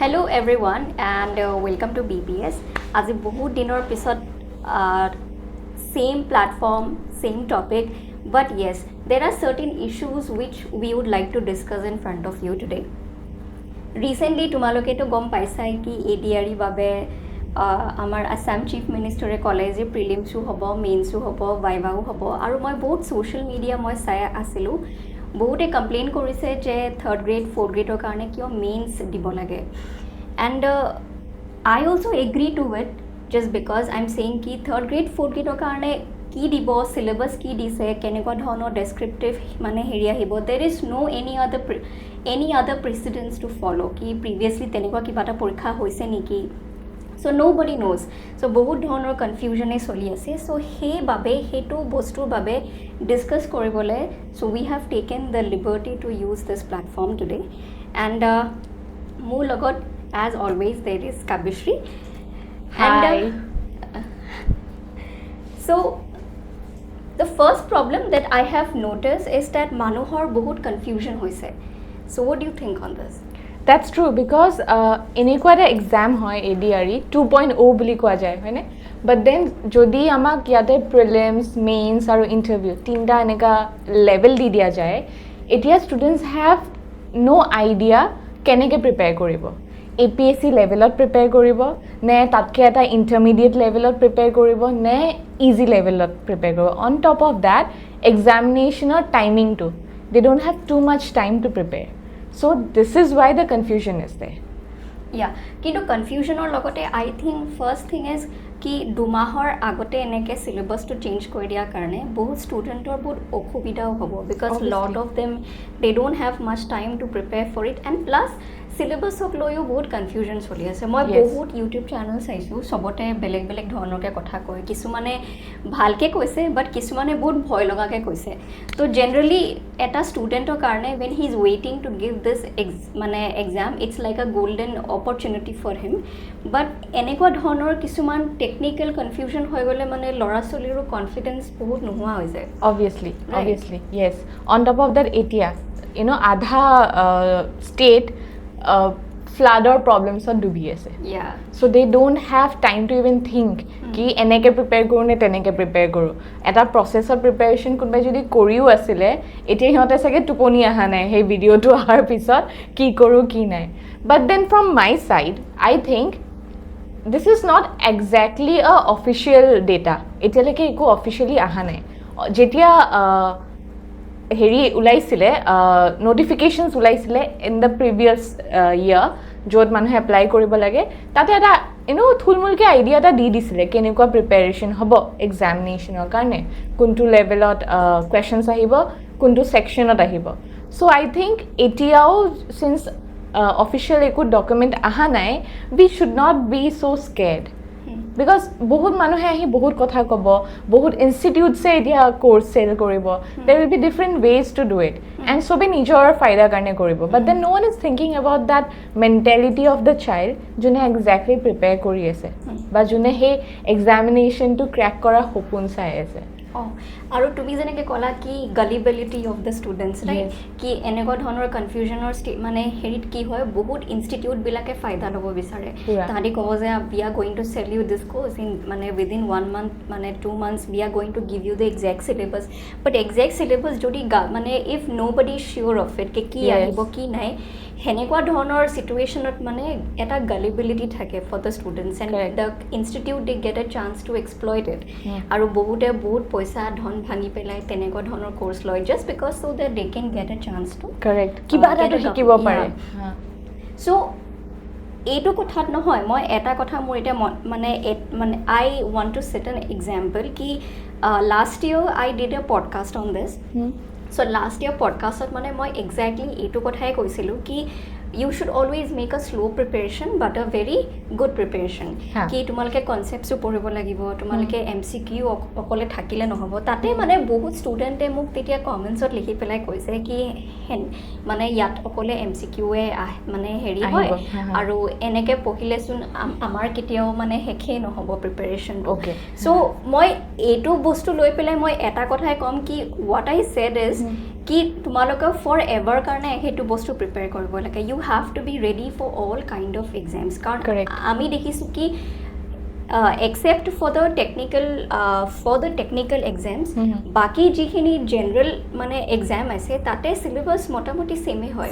Hello everyone and welcome to BPS. আজি বহুত দিনৰ পিছত same platform, same topic, but yes, there are certain issues which we would like to discuss in front of you today. Recently, তোমালোকে তো গম পাইছাই কি ADRE বাবে আমাৰ আসাম চিফ মিনিষ্টাৰে ক'লে যে প্ৰিলিমছো হ'ব, মেইনছো হ'ব, ভাইভাও হ'ব আৰু মই বহুত ছ'চিয়েল মিডিয়া মই চাই আছিলোঁ বহুতে কমপ্লেইন কৰিছে যে থাৰ্ড গ্ৰেড ফ'ৰ্থ গ্ৰেডৰ কাৰণে কিয় মেইনছ দিব লাগে and I also' agree to it just because I am saying কি থাৰ্ড গ্ৰেড ফ'ৰ্থ গ্ৰেডৰ কাৰণে কি দিব চিলেবাছ কি দিছে কেনেকুৱা ধৰণৰ ডেছক্ৰিপটিভ মানে হেৰি আহিব there is no' any other precedents to follow' কি প্ৰিভিয়াছলি তেনেকুৱা কিবা এটা পৰীক্ষা হৈছে নেকি চ' ন' বডি ন'জ চ' বহুত ধৰণৰ কনফিউজনে চলি আছে চ' সেইবাবে সেইটো বস্তুৰ বাবে ডিছকাছ কৰিবলৈ so' we have taken the liberty to use this platform today and মোৰ লগত as always there is Kavyashree and so' the first problem that I have noticed is that মানুহৰ বহুত confusion হৈছে. So what do you think on this? That's true because এনেকুৱা এটা exam হয় ADRE 2.0 বুলি কোৱা যায় হয়নে but then যদি আমাক ইয়াতে প্ৰিলিমছ মেইনছ আৰু ইণ্টাৰভিউ তিনিটা এনেকুৱা লেভেল দি দিয়া যায় এতিয়া ষ্টুডেণ্টছ হেভ ন' আইডিয়া কেনেকৈ প্ৰিপেয়াৰ কৰিব APSC লেভেলত প্ৰিপেয়াৰ কৰিব নে তাতকৈ এটা ইণ্টাৰমিডিয়েট লেভেলত প্ৰিপেয়াৰ কৰিব নে ইজি লেভেলত প্ৰিপেয়াৰ কৰিব অন টপ অফ দেট এক্সামিনেশ্যনৰ টাইমিংটো they don't have to much time to prepare So this is why the confusion is there. Yeah, কিন্তু কনফিউজনৰ লগতে আই থিংক ফাৰ্ষ্ট থিং ইজ কি দুমাহৰ আগতে এনেকৈ চিলেবাছটো চেঞ্জ কৰি দিয়াৰ কাৰণে বহুত ষ্টুডেণ্টৰ বহুত অসুবিধাও হ'ব because lot of them they don't have much time to prepare for it and plus চিলেবাছক লৈও বহুত কনফিউজন চলি আছে মই বহুত ইউটিউব চেনেল চাইছোঁ চবতে বেলেগ বেলেগ ধৰণৰকৈ কথা কয় কিছুমানে ভালকৈ কৈছে বাট কিছুমানে বহুত ভয় লগাকৈ কৈছে তো জেনেৰেলি এটা ষ্টুডেণ্টৰ কাৰণে when he is waiting to give this মানে exam it's like a golden opportunity for him but এনেকুৱা ধৰণৰ কিছুমান টেকনিকেল কনফিউজন হৈ গ'লে মানে ল'ৰা ছোৱালীৰো কনফিডেঞ্চ বহুত নোহোৱা হৈ যায় obviously yes on top of that এতিয়া আধা ষ্টেট ফ্লাডৰ প্ৰব্লেমছত ডুবি আছে so' they don't have time to even think কি এনেকৈ প্ৰিপেয়াৰ কৰোঁ নে তেনেকৈ প্ৰিপেয়াৰ কৰোঁ এটা প্ৰচেছৰ প্ৰিপেয়াৰেশ্যন কোনোবাই যদি কৰিও আছিলে এতিয়া সিহঁতে চাগে টোপনি অহা নাই সেই ভিডিঅ'টো অহাৰ পিছত কি কৰোঁ কি নাই but then from my side I think this is not exactly a official data এতিয়ালৈকে একো অফিচিয়েলি অহা নাই যেতিয়া হেৰি ওলাইছিলে নটিফিকেশ্যনছ ওলাইছিলে ইন দ্য প্ৰিভিয়াছ ইয়াৰ য'ত মানুহে এপ্লাই কৰিব লাগে তাতে এটা থুলমূলকৈ আইডিয়া এটা দি দিছিলে কেনেকুৱা প্ৰিপেৰেশ্যন হ'ব এক্সামিনেশ্যনৰ কাৰণে কোনটো লেভেলত কুৱেশ্যনছ আহিব কোনটো ছেকশ্যনত আহিব চ' আই থিংক এতিয়াও চিন্স অফিচিয়েল একো ডকুমেণ্ট অহা নাই we should not be so' scared because বহুত মানুহে আহি বহুত কথা ক'ব বহুত ইনষ্টিটিউটছে এতিয়া কোৰ্চ চেল কৰিব they will be different ways to do it and চবে নিজৰ ফাইদাৰ কাৰণে কৰিব but then no' one is thinking about that mentality of the child যোনে একজেক্টলি প্ৰিপেয়াৰ কৰি আছে বা যোনে সেই এক্সামিনেশ্যনটো ক্ৰেক কৰাৰ সপোন চাই আছে আৰু তুমি যেনেকৈ ক'লা কি গালিবিলিটি অফ দ্য ষ্টুডেণ্টছ ৰাইট কি এনেকুৱা ধৰণৰ কনফিউজনৰ মানে হেৰিত কি হয় বহুত ইনষ্টিটিউটবিলাকে ফাইদা ল'ব বিচাৰে তাহাঁতি ক'ব যে we are going to sell you this course in মানে উইদিন 1 month মানে 2 months we are going to give you the exact syllabus but exact syllabus যদি মানে if nobody sure of it কি আহিব কি নাই সেনেকুৱা ধৰণৰ চিটুৱেশ্যনত মানে এটা গালিবিলিটি থাকে for the students and the institute they get a chance to exploit it আৰু বহুতে বহুত পইচা ধন ভাঙি পেলাই তেনেকুৱা ধৰণৰ কোৰ্চ লয় just because so' that they can get a chance to correct কিবা এটা শিকিব পাৰে চ' এইটো কথাত নহয় মই এটা কথা মোৰ এতিয়া মানে I want to set an example কি last year I did a podcast on this so' last year পডকাষ্টত মানে মই একজেক্টলি এইটো কথাই কৈছিলোঁ কি you should always make a slow' preparation but a very good preparation কি তোমালোকে কনচেপ্টছো পঢ়িব লাগিব তোমালোকে MCQ অকলে থাকিলে নহ'ব তাতে মানে বহুত ষ্টুডেণ্টে মোক তেতিয়া কমেণ্টছত লিখি পেলাই কৈছে কি মানে ইয়াত অকলে MCQয়ে মানে হেৰি হয় আৰু এনেকৈ পঢ়িলেচোন আমাৰ কেতিয়াও মানে শেষেই নহ'ব প্ৰিপেৰেশ্যনটো চ' মই এইটো বস্তু লৈ পেলাই মই এটা কথাই ক'ম কি হোৱাট আই ছেড ইজ কি তোমালোকে ফৰ এভাৰ কাৰণে সেইটো বস্তু প্ৰিপেয়াৰ কৰিব লাগে you have to be ready for all kind of exams কাৰণ আমি দেখিছোঁ কি except for the technical exams বাকি যিখিনি জেনাৰেল মানে এক্সাম আছে তাতে syllabus মোটামুটি same হয়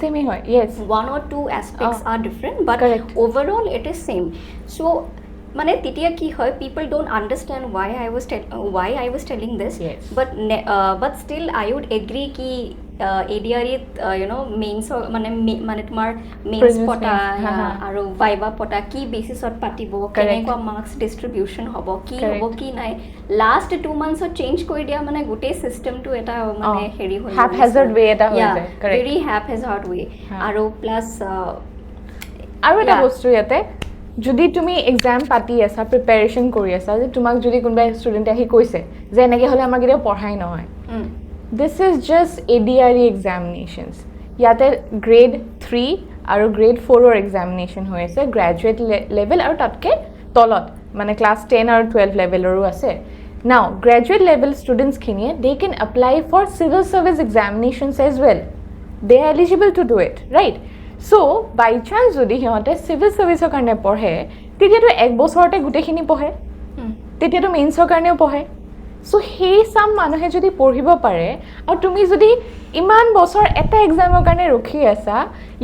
yes one or two aspects are different but overall it is same so মানে তেতিয়া কি হয় people don't understand why I was telling this yes. but still I would agree ki ADRE mains মানে তোমাৰ mains পটা আৰু viva পটা কি বেচিছত পাতিব কেনেকুৱা মাৰ্কছ ডিষ্ট্ৰিবিউশ্যন হ'ব কি হ'ব কি নাই লাষ্ট 2 মান্থছত চেঞ্জ কৰি দিয়া মানে গোটেই চিষ্টেমটো এটা মানে হেৰি হৈ haphazard way এটা হৈ যায় very haphazard way আৰু প্লাছ আৰু এটা বস্তু ইয়াতে যদি তুমি এক্সাম পাতি আছা প্ৰিপাৰেশ্যন কৰি আছা যে তোমাক যদি কোনোবা ষ্টুডেণ্টে আহি কৈছে যে এনেকৈ হ'লে আমাৰ কেতিয়াও পঢ়াই নহয় this is just ADRE examinations ইয়াতে grade 3 আৰু grade 4 ৰ examination হৈ আছে graduate level আৰু তাতকে তলত মানে class 10 আৰু 12 levelৰো আছে now graduate level students খিনিয়ে they can apply for civil service examinations as well they are eligible to do it right so by chance যদি সিহঁতে civil service ৰ কাৰণে পঢ়ে তেতিয়াতো এক বছৰতে গোটেইখিনি পঢ়ে তেতিয়াতো মেইনছৰ কাৰণেও পঢ়ে so সেই সাম মানুহে যদি পঢ়িব পাৰে আৰু তুমি যদি ইমান বছৰ এটা এক্সামৰ কাৰণে ৰখি আছা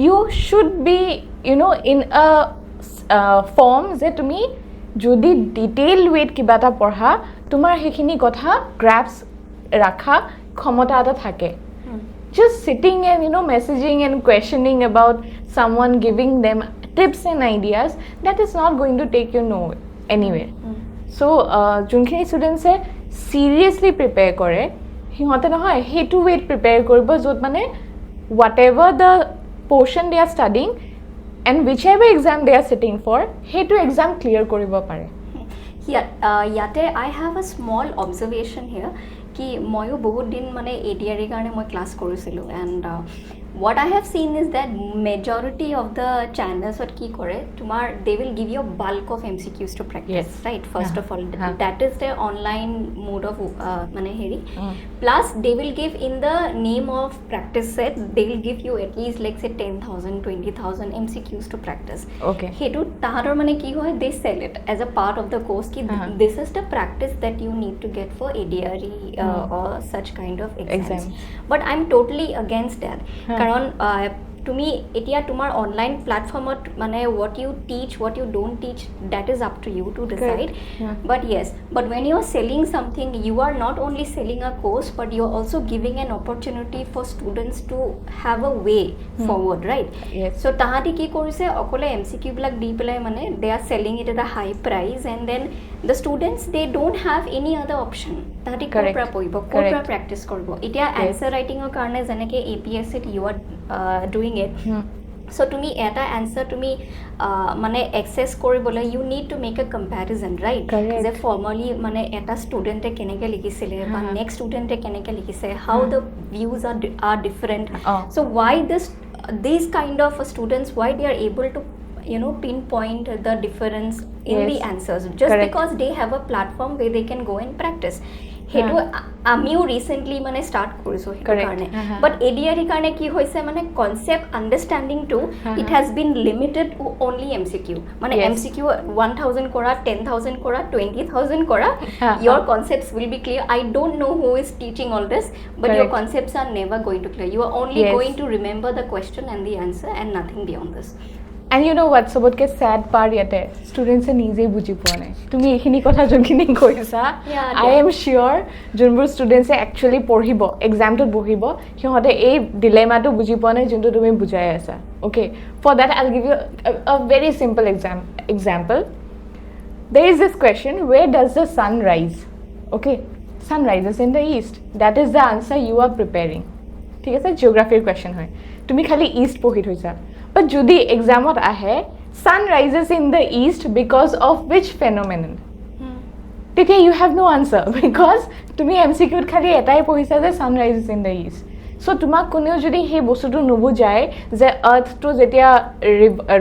you should be in a form যে তুমি যদি ডিটেইল ওয়েট কিবা এটা পঢ়া তোমাৰ সেইখিনি কথা গ্ৰাস্প ৰাখা ক্ষমতা এটা থাকে just sitting and messaging and questioning about someone giving them tips and ideas that is not going to take you anywhere so junkhini students seriously prepare kore hihote nohoy hetu weight prepare koribo jot mane whatever the portion they are studying and whichever exam they are sitting for hetu exam clear koribo pare yate I have a small observation here ki moyo bahut din mane ADRE karone moi class korisilu and what I have seen is that majority of the channels what ki kore tumar they will give you a bulk of MCQs to practice yes. right first of all that is their online mode of mane heri plus they will give in the name of practice set they will give you at least like say 10,000 20,000 MCQs to practice okay hetu tahador mane ki hoy they sell it as a part of the course ki this is the practice that you need to get for ADRE or such kind of exams but I'm totally against that karon তুমি এতিয়া তোমাৰ online প্ল্যাটফৰ্মত মানে what you teach what you don't teach that is up to you to decide but yes but when you are selling something you are not only selling a course but you are also giving an opportunity for students to have a way forward right yes so tahati ki korise okole MCQ blak di pelai mane they are selling it at a high price and then the students they don't have any other option tahati kopra poibo kopra practice koribo itia answer writing or karone janeke APSC you are doing it so tumi eta answer tumi mane access koribole you need to make a comparison right correct the formally mane eta student e keneke likisile ba next student e keneke likise how the views are different so why these kind of students why they are able to pinpoint the difference in the answers just because they have a platform where they can go and practice hetu amiu recently mane start korisu hetu karone but ADRE karone ki hoise mane concept understanding to it has been limited to only MCQ mane MCQ 1000 kora 10000 kora 20000 kora your concepts will be clear I don't know who is teaching all this but your concepts are never going to clear you are only going to remember the question and the answer and nothing beyond this and you know what sobotke sad part yate students e nije buji poa nai tumi ekhini kotha jonkhini koisa I am sure jonbur students e actually porhibo exam to bohibo hihote ei dilemma to buji poa nai jonto tumi bujai asa okay for that I'll give you a very simple example there is this question where does the sun rise okay sun rises in the east that is the answer you are preparing ঠিক আছে জিওগ্ৰাফিৰ question হয় তুমি খালি east পঢ়ি থৈছা but যদি এক্সামত আহে sun rises in the east because of which phenomenon তেতিয়া you have no answer because তুমি MCQত খালি এটাই পঢ়িছা যে sun rises in the east so তোমাক কোনেও যদি সেই বস্তুটো নুবুজায় যে আৰ্থটো যেতিয়া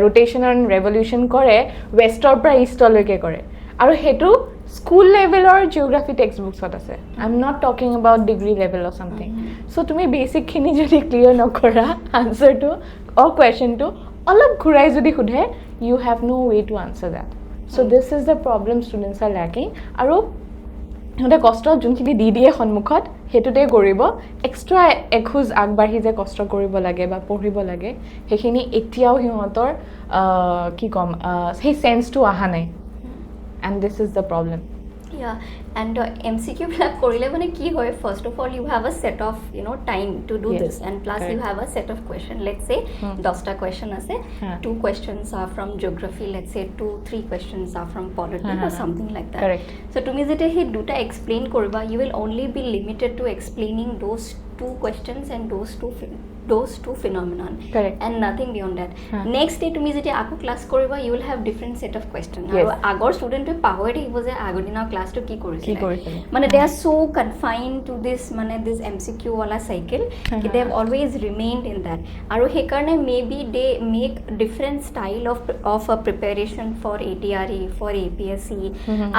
ৰোটেশন এণ্ড ৰেভলিউশন কৰে ৱেষ্টৰ পৰা ইষ্টলৈকে কৰে আৰু হেতু স্কুল লেভেলৰ জিওগ্ৰাফি টেক্সট বুকছত আছে I am not talking about degree level or something so তুমি বেসিক খিনি যদি ক্লিয়াৰ নকৰা আনসাৰটো অৰ কোৱেশ্চনটো অলপ ঘুৰাই যদি খুধে you have no way to answer that so this is the problem students are lacking আৰু হতে কষ্ট যোনখিনি দি দিয়ে সন্মুখত হেতুতে কৰিব এক্সট্ৰা এখোজ আগবাঢ়ি যে কষ্ট কৰিব লাগে বা পঢ়িব লাগে হেখিনি এতিয়াও হিহঁতৰ কি কম সেই সেন্সটো আহা নাই and this is the problem yeah and MCQ বিলাক কৰিলে মানে কি হয় first of all you have a set of time to do this and plus you have a set of question let's say 10 ta question ase 2 questions are from geography let's say 2-3 questions are from polity or something like that correct so tumi jete he duta explain koriba you will only be limited to explaining those 2 questions and those two phenomenon correct and nothing beyond that next day tumi jete aku class koriba you will have different set of question aru agor student to power থাকিব যে আগদিনা class to কি কৰিছিল মানে they are so confined to this মানে this MCQ wala cycle they have always remained in that aru he karone maybe they make different style of a preparation for ADRE for APSC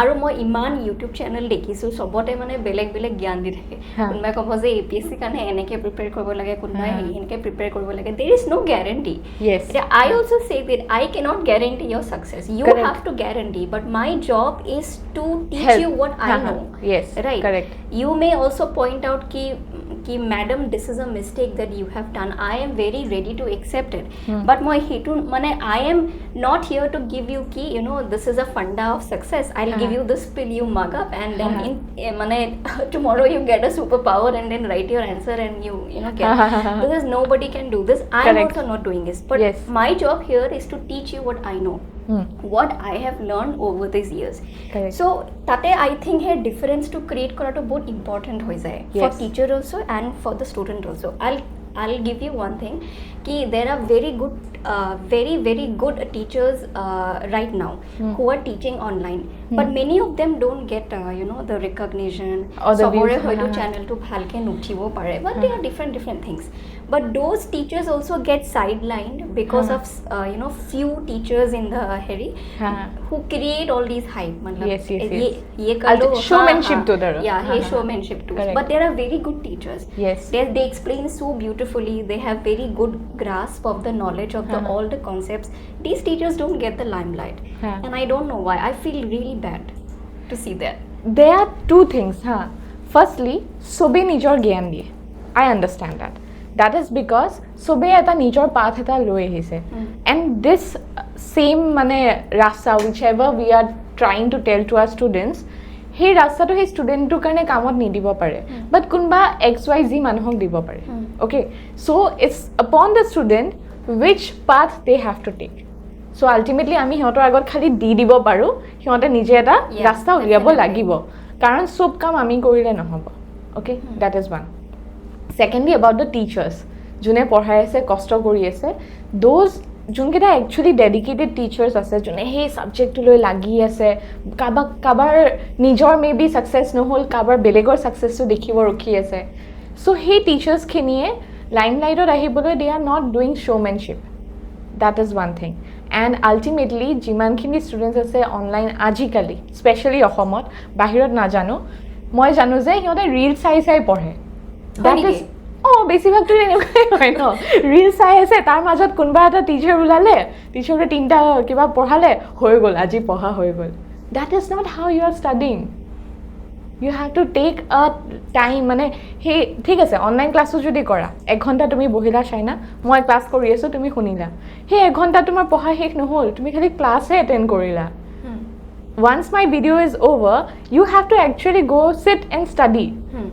aru moi iman YouTube channel dekisu sobote মানে বেলেগ জ্ঞান দি থাকে কোনবা কব যে APSC কানে এনেকে prepare কৰিব লাগে কোনবা এনেকে প্ৰিপেয়াৰ কৰিব লাগে there is no guarantee yes I also say that I cannot guarantee your success you correct. Have to guarantee but my job is to teach help. You what I know yes right correct you may also point out ki madam this is a mistake that you have done I am very ready to accept it but moi hetu mane I am not here to give you ki this is a funda of success I'll give you this pill you mug up and then in mane tomorrow you get a superpower and then write your answer and you get because nobody can do this I am also not doing this but yes. My job here is to teach you what I know what I have learned over these years correct. So tate I think here difference to create kora to both important hoy jay yes. For teacher also and for the student also I'll give you one thing ki there are very good teachers right now who are teaching online but many of them don't get the recognition sobore hoyto channel to bhalke nuthibo pare but there are different things but those teachers also get sidelined because of few teachers in the who create all these hype matlab yes. ye kalo showmanship to there showmanship too correct. But there are very good teachers yes they explain so beautifully they have very good grasp of the knowledge of all the concepts these teachers don't get the limelight and I don't know why I feel really bad to see that there are two things firstly sobe nijor gyan diye I understand that is because sobe eta nijor path eta loi ahise and this same mane rasta whichever we are trying to tell to our students he rasta to he student to karne kamot ni dibo pare but kunba xyz manhok dibo pare okay so it's upon the student which path they have to take so ultimately ami hiyotor agot khali di dibo paru hiyote nije eta rasta uliabo lagibo karon sob kam ami korile nohobo okay that is one secondly about the teachers june porhai ase kosto kori ase those junkeita actually dedicated teachers ase june hey subject loi lagi ase kabar nijor maybe success no hol kabar belegor success to dekhibo rokhi ase so hey teachers khiniye limelight or ahibole they are not doing showmanship that is one thing and ultimately jiman khini students ase online ajikali especially ohomot bahirot na jano moi janu je hiyote reel sai porhe that is বেছিভাগ তো এনেকুৱাই হয় ন reel চাই আছে তাৰ মাজত কোনোবা এটা টিচাৰ ওলালে টিচাৰে তিনটা কিবা পঢ়ালে হৈ গ'ল আজি পঢ়া হৈ গ'ল that is not how you are studying you have to take a time মানে হে ঠিক আছে অনলাইন ক্লাছও যদি কৰা 1 ঘন্টা তুমি বহিলা চাইনা মই ক্লাছ কৰি আছো তুমি শুনিলা হে 1 ঘন্টা তোমাৰ পঢ়া শেষ নহল তুমি খালি ক্লাছে এটেন্ড কৰিলা once my video is over you have to actually go sit and study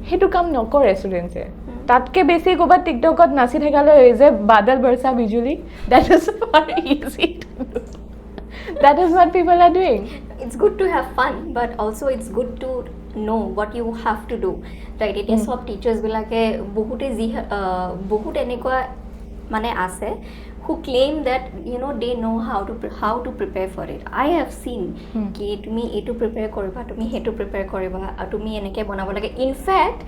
হেতু কাম নকৰে ষ্টুডেন্টছে তাতকে বেছি কোবা টিকটকত নাচি থাকালে যে বাদল বৰ্ষা বিজুলি that is for easy to do that is what people are doing it's good to have fun but also it's good to know what you have to do right it is of teachers bilake bahut enekwa mane ase who claim that they know how to prepare for it I have seen ki tumi etu prepare koriba tumi hetu prepare koriba tumi eneke banabo lage in fact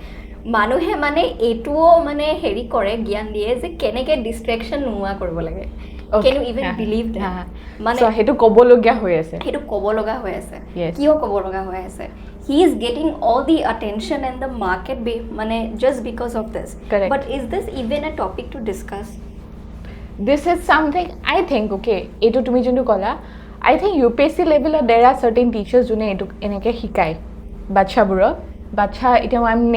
মানুহে মানে এটুও মানে হেৰি কৰে জ্ঞান দিয়ে যে কেনেকে ডিস্ট্ৰেকশন নোৱা কৰিব লাগে Can you even believe that? So hetu kobo logia hoy ase. Hetu kobo loga hoy ase. Yes. Kiyo kobo loga hoy ase. He is getting all the attention and the market just because of this. Correct. But is this even a topic to discuss? This is something I think, okay, etu tumi jundu kola, I think UPSC level there are certain teachers june etu eneke hikai bacha buro bacha ita I'm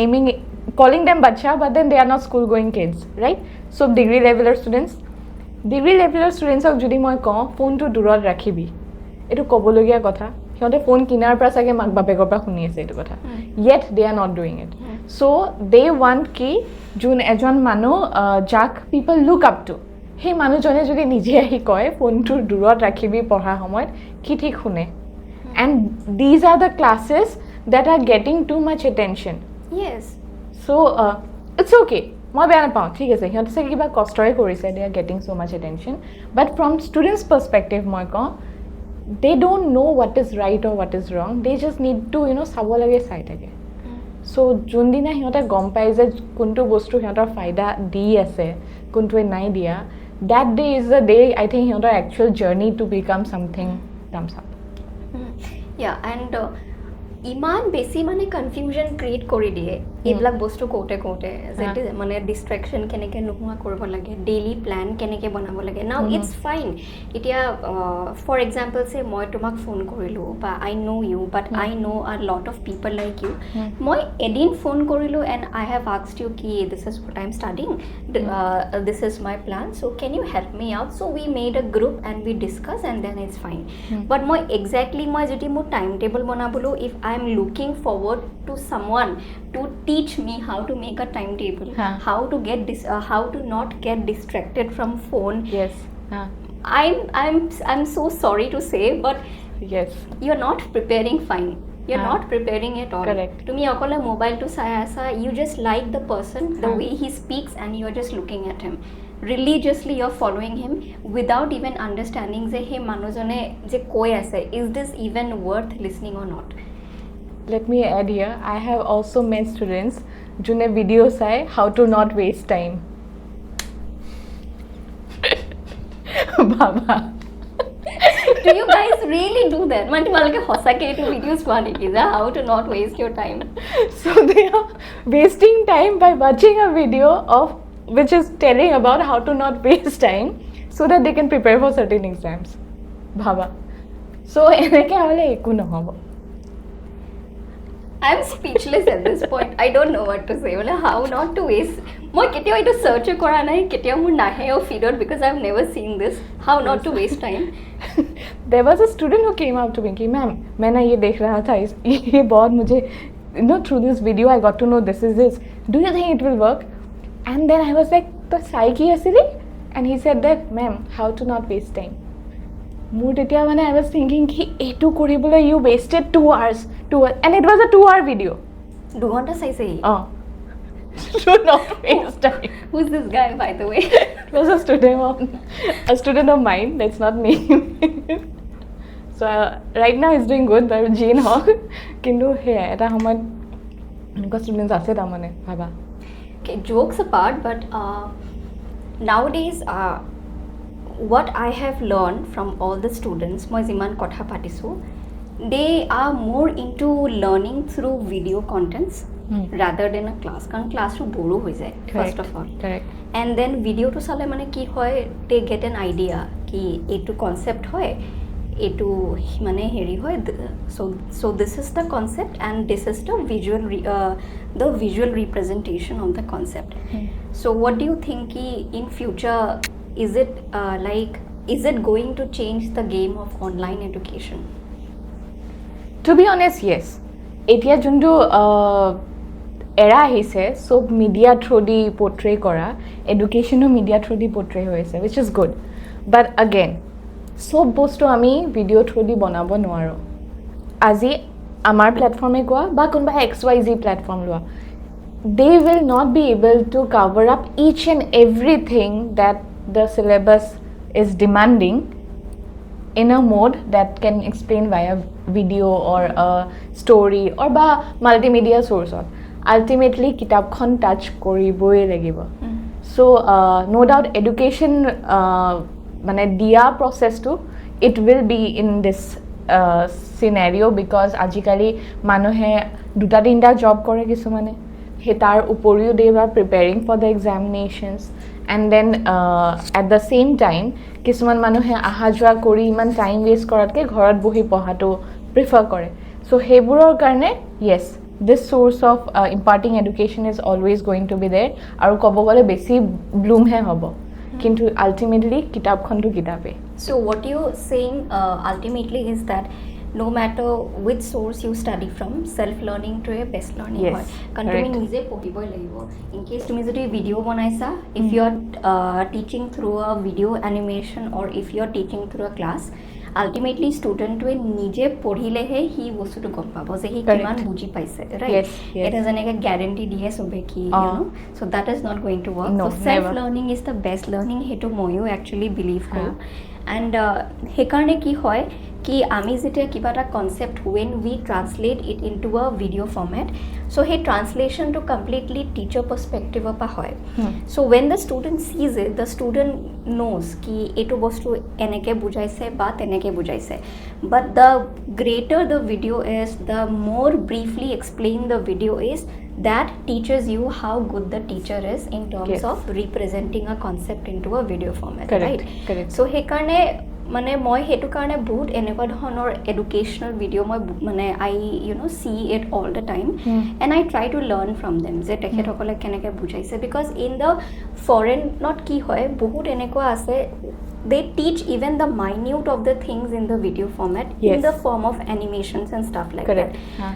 calling them bacha, but then they are not school going kids, right? So degree leveler students ok jodi moi ko phone to durot rakhibi etu kobologia kotha hiote phone kinar pra sage mak babekor pra khuni ase etu kotha, yet they are not doing it. So they want ki june ejon manu jak people look up to, he manujone jodi nije ahi koy phone to durot rakhibi পঢ়া সময়ত কি ঠিক শুনে. And these are the classes that are getting too much attention. Yes. So it's okay, মই বেয়া নাপাওঁ, ঠিক আছে, সিহঁতে চাগে কিবা কষ্টৰে কৰিছে, they are getting so much attention, but from students perspective মই কওঁ they don't know what is right or what is wrong, they just need to চাব লাগে চাই থাকে. So যোনদিনা সিহঁতে গম পায় যে কোনটো বস্তু সিহঁতৰ ফাইদা দি আছে কোনটোৱে নাই দিয়া, that day is the day I think সিহঁতৰ actual journey to become something comes up. Yeah, and ইমান বেছি মানে কনফিউজন ক্ৰিয়েট কৰি দিয়ে এইবিলাক বস্তু কোটে মানে ডিষ্ট্ৰেকশ্যন কেনেকৈ নোহোৱা কৰিব লাগে, ডেইলি প্লেন কেনেকৈ বনাব লাগে. নাও ইটছ ফাইন. এতিয়া ফৰ এক্সাম্পল চে মই তোমাক ফোন কৰিলোঁ বা আই ন' U but I know' a lot of people like you. মই এদিন ফোন কৰিলোঁ and I have asked you কি this is what I am studying, this is my plan, so' can you help me out, so' we made a group and we discuss and then it's fine. But মই exactly মই যদি মোৰ time table বনাবলৈ if I am looking forward to someone to teach me how to make a timetable, how to get how to not get distracted from phone. Yes. I'm so sorry to say, but yes, you're not preparing fine. You're not preparing at all. Correct. To me, akole mobile to sai asa, you just like the person, the way he speaks, and you're just looking at him. Religiously you're following him without even understanding যে he manujone je koi ase, is this even worth listening or not. Let me add here, I have also met students june video sai how to not waste time. Baba, do you guys really do that? Man tumalke hosake etu videos pani ki how to not waste your time. So they are wasting time by watching a video of which is telling about how to not waste time so that they can prepare for certain exams. Baba, so eneke hole eku nohobo. I'm speechless at this point. I don't know what to say. How not to waste. Moi ketio etu search kora nai, ketio mur nahe o feedot because I've never seen this. How not to waste time. There was a student who came up to me ki ma'am main na ye dekh raha tha, ye bahut mujhe through this video I got to know this is this, do you think it will work? And then I was like to sai ki asili, and he said that ma'am how to not waste time. Mood etia mane I was thinking ki etu koribole you wasted 2 hours, and it was a 2-hour video. 2 ghonta saise Do not waste time. Who's this guy, by the way? It was a student of mine, let's not name him. So right now he's doing good, but Jane Hawk kintu he eta homat unka students ase ta mane baba. Okay, jokes apart, but nowadays what I have learned from all the students, moi jiman kotha patisu, they are more into learning through video contents rather than a class. Karon class to boro hoy jay first of all. Correct. And then video to sale mane ki hoy, they get an idea ki etu concept hoy, etu mane heri hoy, so this is the concept and this is the visual representation of the concept. So what do you think in future, is it going to change the game of online education? To be honest, yes. Etia jundu era ahise sob media through di portray kora, education o media through di portray hoise, which is good. But again, sob bostu ami video through di banabo nwaro. Aji amar platform e goa ba kunba XYZ platform loa, they will not be able to cover up each and everything that the syllabus is demanding in a mode that can explain via video or a story or ba multimedia source. Ultimately kitab khon touch koriboi lagibo. So no doubt education মানে দিয়া প্ৰচেছটো it will be in this scenario because আজিকালি মানুহে দুটা তিনটা job কৰে কিছুমানে হে তাৰ উপৰিও they were preparing for the examinations and then at the same time কিছুমান মানুহে আহা যোৱা কৰি ইমান টাইম ৱেষ্ট কৰাতকৈ ঘৰত বহি পঢ়াটো প্ৰিফাৰ কৰে so সেইবোৰৰ কাৰণে yes this source of imparting education is always going to be there আৰু ক'ব গ'লে বেছি ব্লুম হে হ'ব কিন্তু ultimately কিতাপখনটো কিতাপে so what you saying ultimately is that no matter which source you study from self learning to a best learning yes, hoy kan tumi nije pohiboy lagibo in case tumi jodi video banaisa if you are teaching through a video animation or if you are teaching through a class ultimately student we nije পঢ়িলে হে হি বস্তুটো গম পাব যে হি কিমান বুজি পাইছে right it is an guarantee দিয়ে সবে কি you know so that is not going to work no, so self learning is the best learning hetu moyo actually believe koro and hekarne ki hoy ki ami jete kiba ta concept when we translate it into a video format so he translation to completely teacher perspective pa hoy so when the student sees it the student knows ki eto bostu eneke bujaise ba teneke bujaise but the greater the video is the more briefly explain the video is that teaches you how good the teacher is in terms of representing a concept into a video format right so he karne মানে মই হেতু কাৰণে বহুত এনেকুৱা ধৰণৰ educational video' মই মানে I you know see it all the time and I try to learn from them যে তেখেতসকলে কেনেকৈ বুজাইছে বিকজ ইন দ্য ফৰেনত কি হয় বহুত এনেকুৱা আছে they teach even the minute of the things in the video format in the form of animations and stuff like that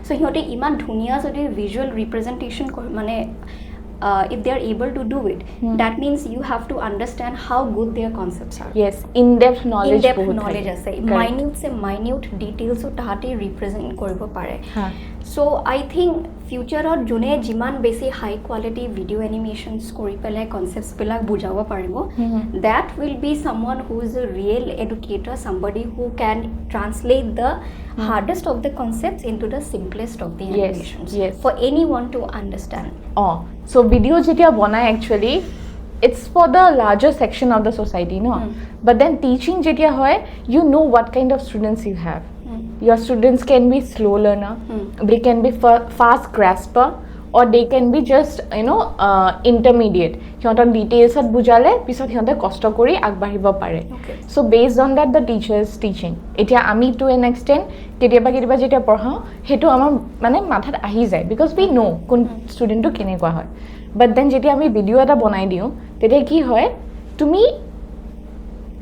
so hiyote iman dhuniya jodi visual representation mane if they are able to do it that means you have to understand how good their concepts are yes in-depth knowledge ase minute se minute details o tahate represent koribo pare so I think future or june jiman besi high quality video animations kori pele concepts bilak bujabo paribo that will be someone who is a real educator somebody who can translate the hardest of the concepts into the simplest of the animations for anyone to understand so video jetia banai actually it's for the larger section of the society no but then teaching jetia hoy you know what kind of students you have your students can be slow learner they can be fast grasper or they can be just you know intermediate hiyotor details at bujale pisot hiyote kosto kori agbahibo pare so based on that the teacher is teaching etia ami to an extent ketiba jetia porhao hetu amar mane mathat ahi jay because we know kun student to kenekwa hoy but then jetia ami video eta banai diu tete ki hoy tumi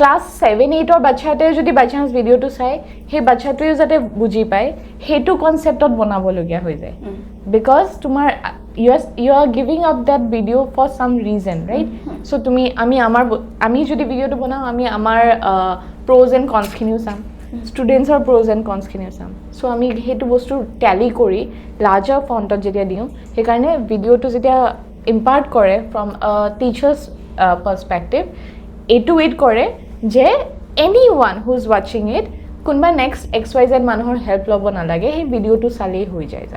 class 7-8 or বাচ্চাতে যদি বাই chance ভিডিওটো চাই সেই বাচ্চাটোৱে যাতে বুজি পায় হেতু কনসেপ্টত বনাবলগীয়া হৈ যায় বিকজ তোমাৰ you are giving up that video for some reason right so তুমি আমি যদি ভিডিওটো বনাও আমি আমাৰ pros and cons খিনিও চাম students or pros and cons খিনিও চাম so আমি হেতু বস্তু ট্যালি কৰি লাৰ্জাৰ ফন্টত যেতিয়া দিও সেই কাৰণে ভিডিওটো যেতিয়া ইম্পাৰ্ট কৰে from a teacher's perspective এটু ইট কৰে যে anyone who is watching it কোনবা next xyz মানুহৰ হেল্প লব নালাগে এই ভিডিওটো চালেই হৈ যায়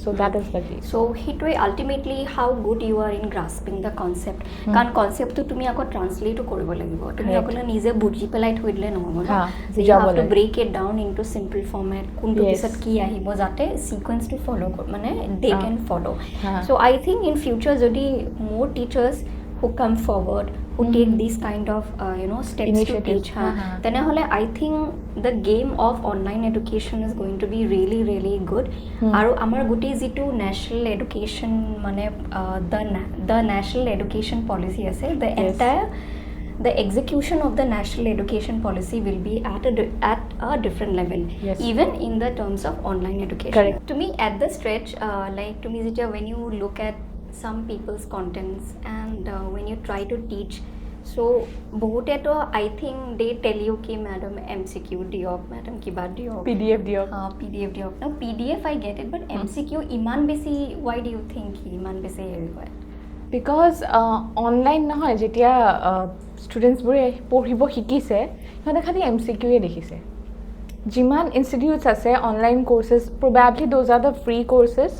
so that is the key so hitwe ultimately how good you are in grasping the concept kan concept to tumi ako translate koribo lagibo tumi akole nije buji pelai thoidle nohobo na you have to break it down into simple format kuntu pisat ki ahibo jate sequence to follow mane they can follow so I think in future jodi more teachers who come forward who take these kind of steps to teach then I think the game of online education is going to be really really good aru amar guti jitu national education mane the national education policy ase the entire the execution of the national education policy will be at a different level even in the terms of online education correct to me at the stretch like to me when you look at some people's contents and when you try to teach so bohote to I think they tell you ki madam MCQ diok madam kiba diok PDF diok no PDF I get it but MCQ iman besi why do you think iman besi hoy because online nahoy jetia students bore পঢ়িব শিকিছে হতে খালি MCQ এ দেখিছে jiman institutes ase online courses probably those are the free courses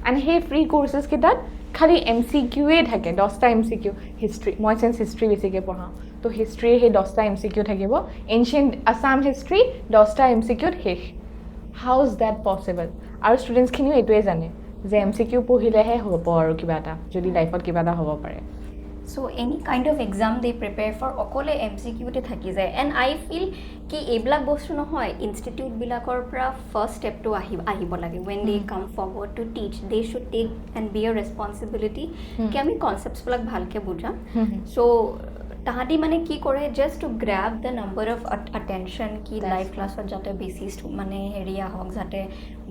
and hey free courses kitat খালি MCQ এ থাকে 10টা MCQ history মই sense history বেছিকে পঢ়া তো হিষ্ট্ৰীৰ সেই 10টা MCQ থাকিব এনচিয়েণ্ট আসাম হিষ্ট্ৰী 10টা MCQ শেষ হাউ ইজ দ্যাট পচিবল আৰু ষ্টুডেণ্টছখিনিও এইটোৱে জানে যে MCQ পঢ়িলেহে হ'ব আৰু কিবা এটা যদি লাইফত কিবা এটা হ'ব পাৰে So any kind of exam they prepare for okole MCQ te thaki jay and I feel ki eblak bostu no hoy institute bilakor pra first step to ahibo lage when they come forward to teach they should take and be a responsibility ki ami concepts bilak bhalke bujham so tahati mane ki kore just to grab the number of attention ki live class or jate basis mane area hok jate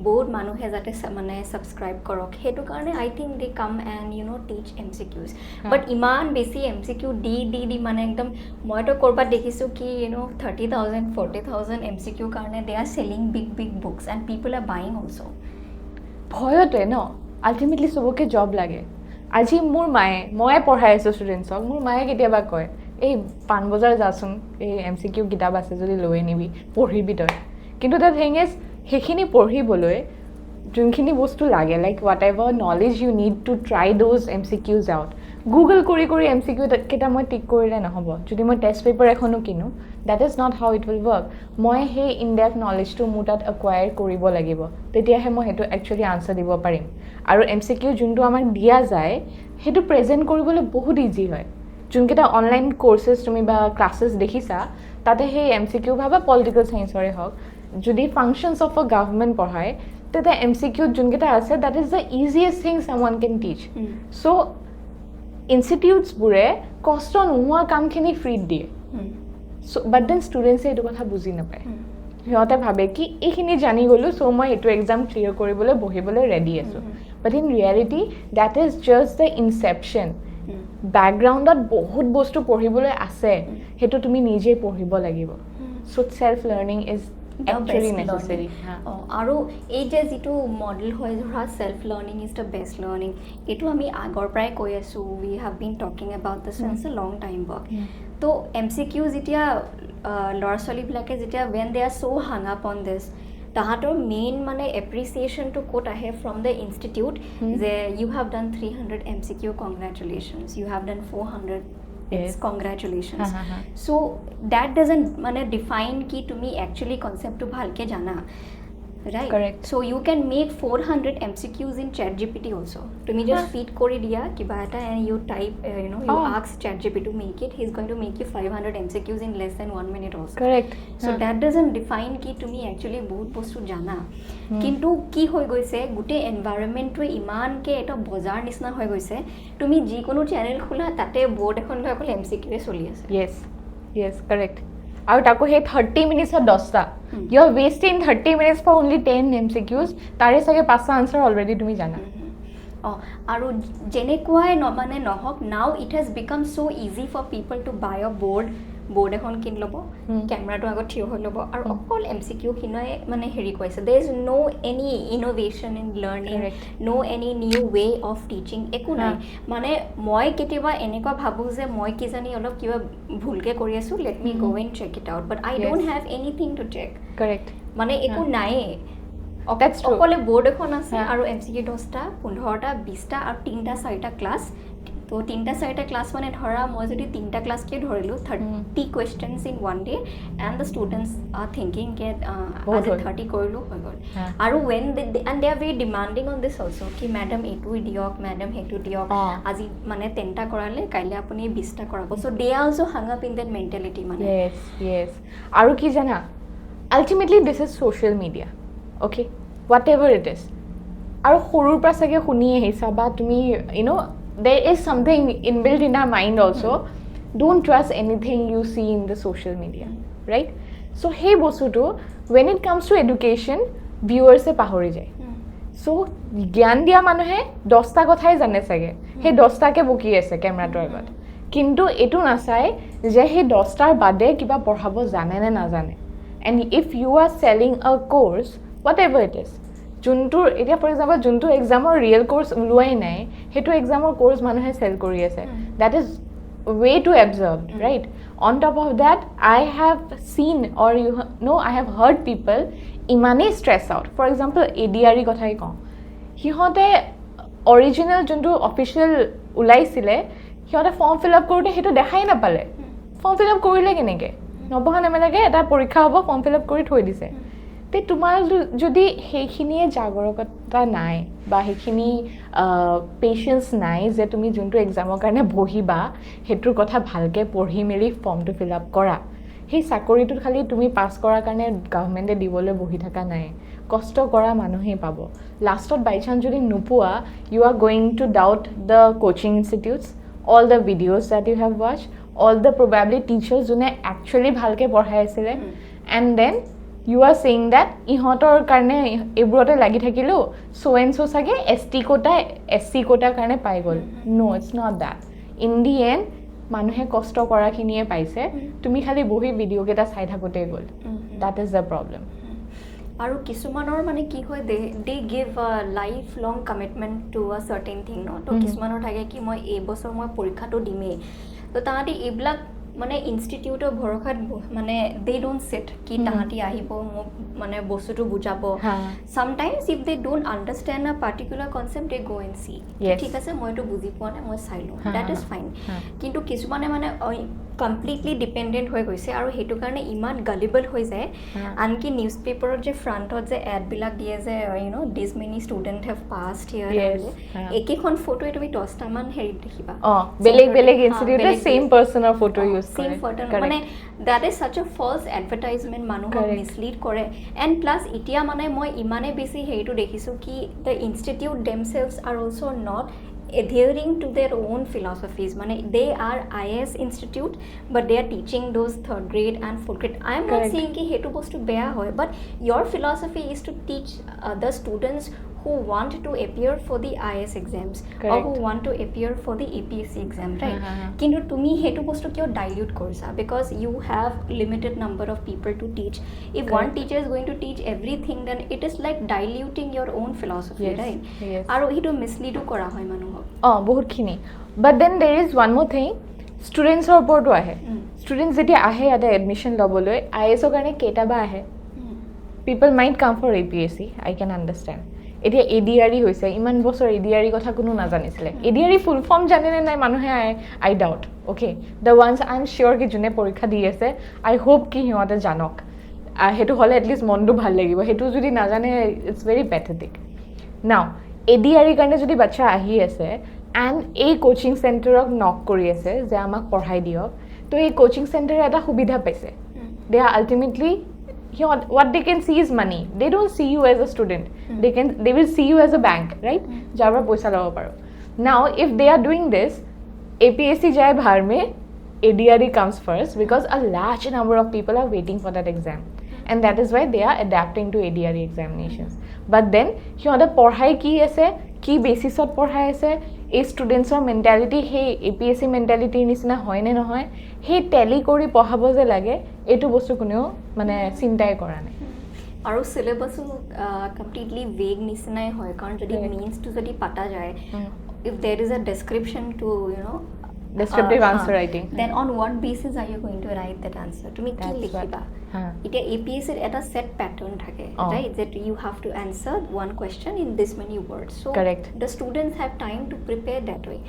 board manuhe jate mane subscribe korok hetu karone I think they come and teach MCQs but iman besi MCQ d mane ekdom moi to korba dekhisu ki 30,000 40,000 MCQ karone they are selling big books and people are buying also bhoyote no ultimately soboke job lage আজি মোৰ মায়ে মই পঢ়াই আছো ষ্টুডেণ্টছক মোৰ মায়ে কেতিয়াবা কয় এই পান বজাৰ যাচোন এই MCQ কিতাপ আছে যদি লৈ নিবি পঢ়িবি তই কিন্তু দ্য থিং ইজ সেইখিনি পঢ়িবলৈ যোনখিনি বস্তু লাগে like whatever knowledge you need to try those MCQs out Google কৰি MCQ কেইটা মই টিক কৰিলে নহ'ব যদি মই টেষ্ট পেপাৰ এখনো কিনো that is not how it will work মই সেই ইন ডেপথ নলেজটো মোৰ তাত একুৱায়াৰ কৰিব লাগিব তেতিয়াহে মই সেইটো একচুৱেলি আনচাৰ দিব পাৰিম আৰু MCQ যোনটো আমাক দিয়া যায় সেইটো প্ৰেজেণ্ট কৰিবলৈ বহুত ইজি হয় যোনকেইটা অনলাইন কোৰ্চেছ তুমি বা ক্লাছেছ দেখিছা তাতে সেই MCQ ভাবা পলিটিকেল চায়েন্সৰে হওক যদি ফাংচনছ অফ আ গভৰ্ণমেণ্ট পঢ়ায় তেতিয়া MCQ যোনকেইটা আছে দ্যাট ইজ দ্য ইজিয়েষ্ট থিং সামৱান কেন টিচ চ' ইনষ্টিটিউটছবোৰে কষ্ট নোহোৱা কামখিনি ফ্ৰীত দিয়ে চ' বাট দেন ষ্টুডেণ্টছে এইটো কথা বুজি নাপায় সিহঁতে ভাবে কি এইখিনি জানি গ'লোঁ চ' মই এইটো এক্সাম ক্লিয়াৰ কৰিবলৈ বহিবলৈ ৰেডি আছোঁ but in reality that is just the inception বেকগ্ৰাউণ্ডত বহুত বস্তু পঢ়িবলৈ আছে সেইটো তুমি নিজেই পঢ়িব লাগিব so' self learning is actually necessary aru ei je jitu model hoy dhora self learning is the best learning etu ami agor pray koi asu we have been talking about this since a long time back to MCQ jitia lora soli bilake jitia when they are so hung up on this tahator main mane appreciation to quote ahe from the institute যে you have done 300 MCQ congratulations you have done 400 Yes. Congratulations. So that doesn't define ki tumi actually concept to bhalke jana. Right? Correct. So you can make 400 MCQs in ChatGPT also. Tumi just feed kori diya ki bata and you type you ask ChatGPT to make it. He's going to make you 500 MCQs in less than 1 minute also. Correct. So that doesn't define ki tumi actually bahut bostu jana. কিন্তু কি হৈ গৈছে গোটে এনভায়ৰনমেন্টটো ইমান কে এটা বজাৰ নিচিনা হৈ গৈছে তুমি যিকোনো চ্যানেল খোলা তাতে বোৰ্ড এখন লৈ অকল MCQ চলি আছে yes correct আৰু তাকো সেই 30 মিনিটৰ 10টা you are wasting 30 minutes for only 10 MCQs তাৰে চাগে 5টা আনসাৰ অলৰেডি তুমি জানা আৰু যেনেকুৱাই নহক now it has become so easy for people to buy a board এখন কিন লব ক্যামেৰাটো আগত থিয় হৈ লব আৰু অকল MCQ কিনাই হেৰি কৈছে there is no any innovation in learning no any new way of teaching একো নাই মই কেতিয়াবা এনেকুৱা ভাবো যে মই কি জানি অলপ কিবা ভুলকে কৰি আছো let me go and check it out but I don't have anything to check correct একো নাই অকলে board এখন আছে আৰু MCQ 10টা 15টা 20টা আৰু 3টা 4টা ক্লাছ তো 3টা 4টা ক্লাছ ধৰা মই যদি 3টা ক্লাছ কে ধৰিলো 30 questions in one day and the students are thinking that as 30 কৰিলো হৈ গল আৰু when and they are very demanding on this also ki madam etu diok madam hetu diok আজি 10টা কৰালে কাইলে আপুনি 20টা কৰাব so they also hung up in that mentality yes আৰু কি জানা ultimately this is social media okay whatever it is আৰু সৰুৰ পৰা চাগে শুনি আহিছা বা তুমি there is something inbuilt in our mind also don't trust anything you see in the social media right so hey bosuto when it comes to education viewers e pahori jay so gyan dia manuhe 10 ta kothai jane sage he 10 ta ke boki ase camera to agot kintu etu nasai je he 10 tar bade kiba porhabo jane na na jane and if you are selling a course whatever it is juntur etia for example juntu exam or real course uluai nai hetu exam or course manuhe sell kori ase that is way too absurd right on top of that I have seen or I have heard people imane stress out for example ADRE kothai ko hihote original juntu official ulaisile hihote form fill up korute hetu dekhai na pale form fill up কৰিলে কেনেকৈ নপঢ়া নেমেলাকৈ এটা পৰীক্ষা হ'ব form fill up কৰি থৈ দিছে তে তোমাৰ যদি সেইখিনিয়ে জাগৰকতা নাই বা সেইখিনি পেচেঞ্চ নাই যে তুমি যোনটো এক্সামৰ কাৰণে বহিবা সেইটোৰ কথা ভালকৈ পঢ়ি মেলি ফৰ্মটো ফিল আপ কৰা সেই চাকৰিটোত খালি তুমি পাছ কৰাৰ কাৰণে গভৰ্ণমেণ্টে দিবলৈ বহি থকা নাই কষ্ট কৰা মানুহেই পাব লাষ্টত বাই চান্স যদি নোপোৱা you are going to doubt the coaching institutes all the videos that you have watched, all the probably teachers jone actually bhalke porhai asile and then you are saying that ihotor karne ebrote lagi thakilo so and so sage ST quota SC quota karne pai gol no it's not that in the end manuhe kosto kora khiniye paise tumi khali bohi video keta sai thakote gol that is the problem আৰু কিছুমানৰ মানে কি হয় they give life long commitment to a certain thing ন তো কিছুমানৰ থাকে কি মই এই বছৰ মই পৰীক্ষাটো দিমেই তো তাহাঁতি এইবিলাক মানে ইনষ্টিটিউটৰ ভৰসাত মানে দে ডোণ্ট ছিট কি তাহাঁতি আহিব মোক মানে বস্তুটো বুজাব চামটাইমছ ইফ দে ডোণ্ট আণ্ডাৰষ্টেণ্ড আ পাৰ্টিকুলাৰ কনচেপ্ট দে গ' এণ্ড চি ঠিক আছে মইতো বুজি পোৱা নাই মই চাই লওঁ ডেট ইজ ফাইন কিন্তু কিছুমানে মানে কমপ্লিটলি ডিপেণ্ডেণ্ট হৈ গৈছে আৰু সেইটো কাৰণে ইমান গালিবল হৈ যায় আনকি নিউজ পেপাৰত যে ফ্ৰণ্টত যে এডবিলাক দিয়ে যে this many student have passed here একেখন ফটোৱে তুমি 10টামান হেৰিত দেখিবা বেলেগ বেলেগ ইনষ্টিটিউটে ছেম পাৰ্চনৰ ফটো ইউজ ছেম ফটো মানে that is such a false advertisement মানুহক মিছলিড কৰে এণ্ড প্লাছ এতিয়া মানে মই ইমানেই বেছি হেৰিটো দেখিছোঁ কি the institute themselves are also' not adhering to their own philosophies mane they are IAS institute but they are teaching those third grade and fourth grade I am not saying ki hetu bostu beya hoy but your philosophy is to teach the students who want to appear for the IAS exams or who want to appear for the APSC exam right kintu tumi hetu bostu kyo dilute korsa because you have limited number of people to teach if one teacher is going to teach everything then it is like diluting your own philosophy right aru hetu mislead kora hoy manuhok বহুত খিনি but then there is one more thing students or oporto ahe students jeti ahe ade admission loboloi IAS or karone keta ba ahe people might come for APSC I can understand এতিয়া ADRE হৈছে ইমান বছৰ ADRE কথা কোনো নাজানিছিলে ADRE ফুল form জানে নে নাই মানুহে I doubt okay the ones I am sure কি যোনে পৰীক্ষা দি আছে আই হোপ কি সিহঁতে জানক সেইটো হ'লে এটলিষ্ট মনটো ভাল লাগিব সেইটো যদি নাজানে ইটছ ভেৰি পেথেটিক নাও ADRE কাৰণে যদি বাচ্চা আহি আছে এণ্ড এই কোচিং চেণ্টাৰক নক কৰি আছে যে আমাক পঢ়াই দিয়ক তো এই কোচিং চেণ্টাৰে এটা সুবিধা পাইছে they are ultimately what they can see is money they don't see you as a student they will see you as a bank right jara paisa labo paro now if they are doing this APSC jay bhar mein ADRE comes first because a large number of people are waiting for that exam and that is why they are adapting to ADRE examinations but then hiyote porhai ki ase ki basis ot porhai ase এই ষ্টুডেণ্টছৰ mentality সেই APSC মেণ্টেলিটিৰ নিচিনা হয় নে নহয় সেই টেলি কৰি পঢ়াব যে লাগে এইটো বস্তু কোনেও মানে চিন্তাই কৰা নাই আৰু চিলেবাছো কমপ্লিটলি ভেগ নিচিনাই হয় কাৰণ যদি মিনছটো যদি পাতা যায় if there is a description to descriptive answer writing then on what basis are you going to write that answer তুমি কি লিখিবা এটা APSC এর এটা সেট প্যাটার্ন থাকে right that you have to answer one question in this many words so correct the students have time to prepare that way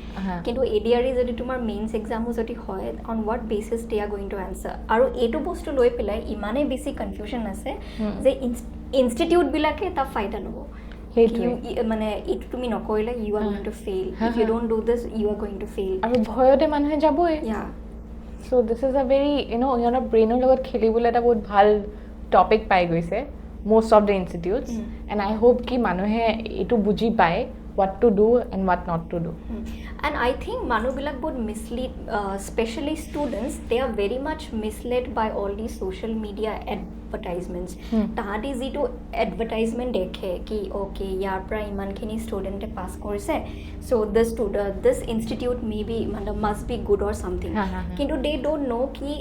কিন্তু ADRE যদি তোমাৰ মেইনস এক্সামো যদি হয় on what basis they are going to answer আৰু এটো বস্তু লৈ পেলাই ইমানে বেছি কনফিউজন আছে যে ইনষ্টিটিউট বিলাকে তা ফাইদা লব মানে ইটো তুমি নকৰিলে you are going to fail if you don't do this you are going to fail আৰু ভয়তে মানুহে যাবই so this is a very your brainer logot khelibole eta bahut bhal topic pai goise most of the institutes and I hope ki manuhe etu buji pai what to do and what not to do and I think manu bilak bahut mislead especially students they are very much misled by all these social media advertisements tahati jitu advertisement dekhe ki okay yar pra iman khini student e pass korise so this institute maybe must be good or something kintu they don't know ki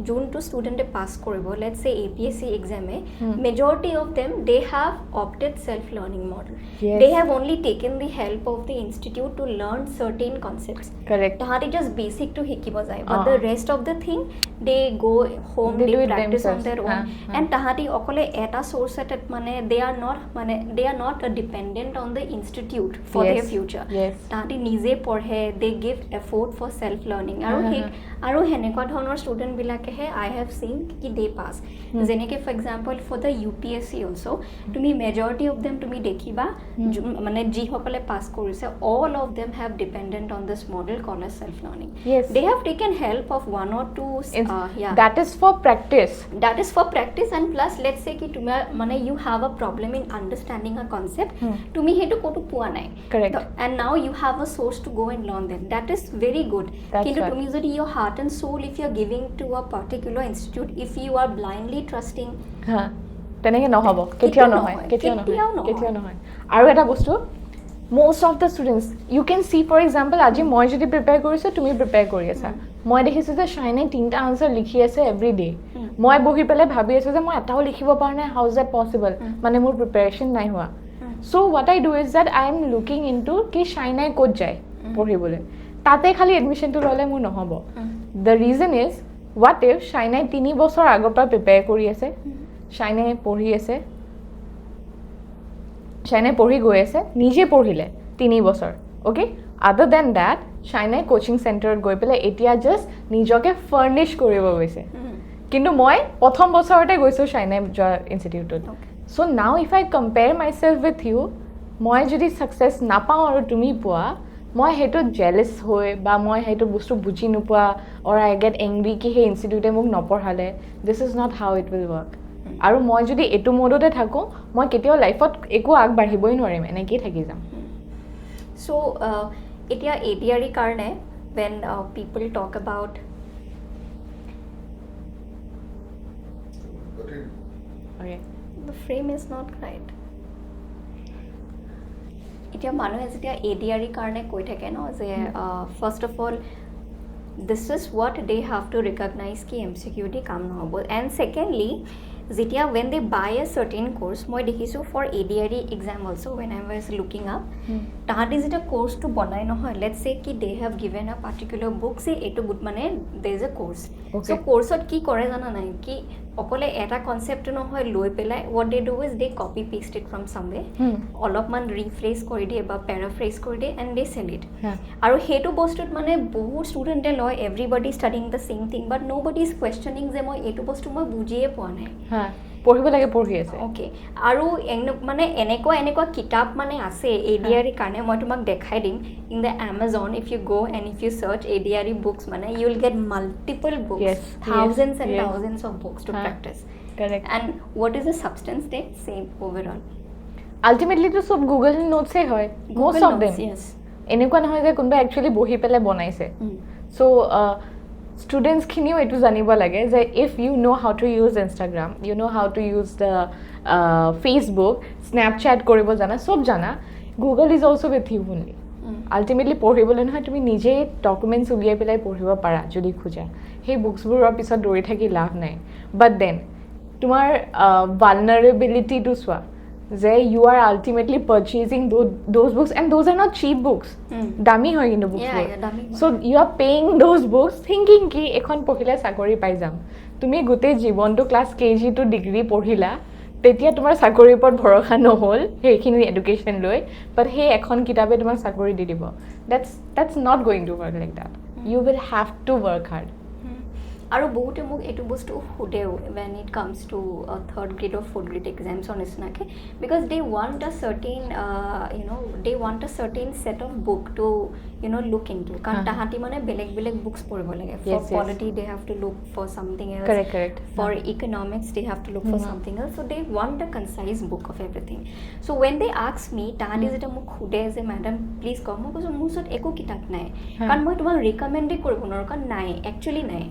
যোনটো ষ্টুডেণ্টে পাছ কৰিব, let's সে APSC এক্সামে, majority of them they have opted self learning model. They have only taken the help of the institute to learn certain concepts. Correct. তাহাঁতি just basic to শিকিব যায়, but the rest of the thing they go home, they practice on their own. And তাহাঁতি অকলে এটা source এটাত মানে they are not dependent on the institute for their future. তাহাঁতি নিজে পঢ়ে, they give effort for self learning. আৰু হেনেকুৱা ধৰণৰ ষ্টুডেণ্ট বিলাকেহে I have seen কি they pass. যেনেকে for example for the UPSC also, তুমি majority of them তুমি দেখিবা মানে যিসকলে পাছ কৰিছে, all of them have dependent on this model called as self learning. They have taken help of one or two that is for practice. That is for practice. And plus let's say ki tumar mane you have a problem in understanding a concept, tumi hetu kotu pua nai. Correct. And now you have a source to go and learn them. That is very good. Kintu tumi jodi your heart and soul, if you are giving to a particular institute, if you are blindly trusting, তেনেকে নহব, কেতিয়াও নহয়. আৰু এটা বস্তু, most of the students you can see, for example, আজি মই যদি প্ৰিপেয়াৰ কৰিছো, তুমি প্ৰিপেয়াৰ কৰি আছা, মই দেখিছো যে শাইনে 3টা আনসাৰ লিখি আছে এভৰি ডে, মই বহি পেলাই ভাবি আছো যে মই এটাও লিখিব পৰা নাই, হাউ ইজ দ্যাট পসিবল, মানে মোৰ প্ৰিপেয়াৰেশ্যন নাই হোৱা. So what I do is that I am looking into কি শাইনে ক'ত যায় পঢ়িবলৈ, তাতে খালি এডমিশ্যনটো ল'লে মোৰ নহ'ব. The reason is, what if শাইনে 3 বছৰ আগৰ পৰা প্ৰিপেয়াৰ কৰি আছে, শাইনে পঢ়ি আছে, শাইনে পঢ়ি গৈ আছে, নিজে পঢ়িলে 3 বছৰ, অ'কে. আদাৰ দেন ডেট শাইনে কোচিং চেণ্টাৰত গৈ পেলাই এতিয়া জাষ্ট নিজকে ফাৰ্নিছ কৰিব গৈছে, কিন্তু মই প্ৰথম বছৰতে গৈছোঁ শাইনে যোৱা ইনষ্টিটিউটত. So' now if I compare my self with you, মই যদি ছাকচেছ নাপাওঁ আৰু তুমি পোৱা, মই সেইটো জেলেছ হৈ বা মই সেইটো বস্তু বুজি নোপোৱা, অৰ আই গেট এংগ্ৰি কি সেই ইনষ্টিটিউটে মোক নপঢ়ালে, this is not how it will work. আৰু মই যদি এইটো মোডতে থাকোঁ, মই কেতিয়াও লাইফত একো আগবাঢ়িবই নোৱাৰিম, এনেকেই থাকি যাম. চ' এতিয়া ADRE কাৰণে when people talk about the frame is not right. এতিয়া মানুহে যেতিয়া ADRE কাৰণে কৈ থাকে ন যে first of all this is what they have to recognize ki MCQ di কাম নহ'ব. And secondly, যেতিয়া when they buy a certain course, মই দেখিছোঁ for ADRE exam also when I was looking up, তাহাঁতি যেতিয়া কোৰ্চটো বনাই নহয়, let's say কি they have given a particular book, say এইটো good মানে there is a course. So কোৰ্চত কি কৰে জানা নাই, কি অকলে এটা কনচেপ্ট নহয় লৈ পেলাই what they do is they copy paste it from somewhere, অলপমান ৰিফ্ৰেছ কৰি দিয়ে বা পেৰাফ্ৰেছ কৰি দিয়ে and they sell it. আৰু সেইটো বস্তুত মানে বহুত ষ্টুডেণ্টে লয়, everybody studying the same thing, but nobody is questioning যে মই এইটো বস্তু মই বুজিয়ে পোৱা নাই, পঢ়িব লাগে পঢ়ি আছে. অ'কে. আৰু মানে এনেকুৱা কিতাপ মানে আছে ADRE কাৰণে, মই তোমাক দেখাই দিম in the Amazon. If you go and if you search ADRE books, মানে you will get multiple books, thousands and thousands of books to practice. Correct. And what is the substance? They same overall. Ultimately to sub Google notes হয়, most of them. Yes. এনেকুৱা নহয় যে কোনোবা actually বহি পেলাই বনাইছে. So students খিনিও এইটো জানিব লাগে যে if you know how to use Instagram, you know how to use the Facebook, Snapchat কৰিব জানা, সব জানা, Google is also with you only. Ultimately পঢ়িবলৈ নহয়, তুমি নিজে ডকুমেণ্টছ উলিয়াই পেলাই পঢ়িব পাৰা যদি খোজা, সেই বুকছবোৰৰ পিছত দৌৰি থাকি লাভ নাই. বাট দেন তোমাৰ vulnerability-টো চোৱা, যে you are ultimately purchasing those books and those are not cheap books. দামী হয় কিন্তু বুকছবোৰ. So you are paying those books thinking কি এখন পঢ়িলে চাকৰি পাই যাম. তুমি গোটেই জীৱনটো ক্লাছ KG to ডিগ্ৰী পঢ়িলা, তেতিয়া তোমাৰ চাকৰিৰ ওপৰত ভৰসা নহ'ল সেইখিনি এডুকেশ্যন লৈ, বাট সেই এখন কিতাপে তোমাক চাকৰি দি দিব. That's not going to work like that. You will have to work hard. আৰু বহুতে মোক এইটো বস্তু সোধেও when it comes to third grade or fourth grade exams on নিচিনাকে, because they want a certain they want a certain set of book to look into, কাৰণ তাহাঁতি মানে বেলেগ books পঢ়িব লাগে. For polity they have to look for something else. Correct. For economics they have to look for something else. So they want a concise book of everything. So when they ask me, তাহাঁতি যেতিয়া মোক সোধে যে madam please কওক, মই কৈছোঁ মোৰ ওচৰত একো কিতাপ নাই, কাৰণ মই তোমাক ৰিকমেণ্ডে কৰিব নোৱাৰোঁ, কাৰণ নাই, একচুৱেলি নাই.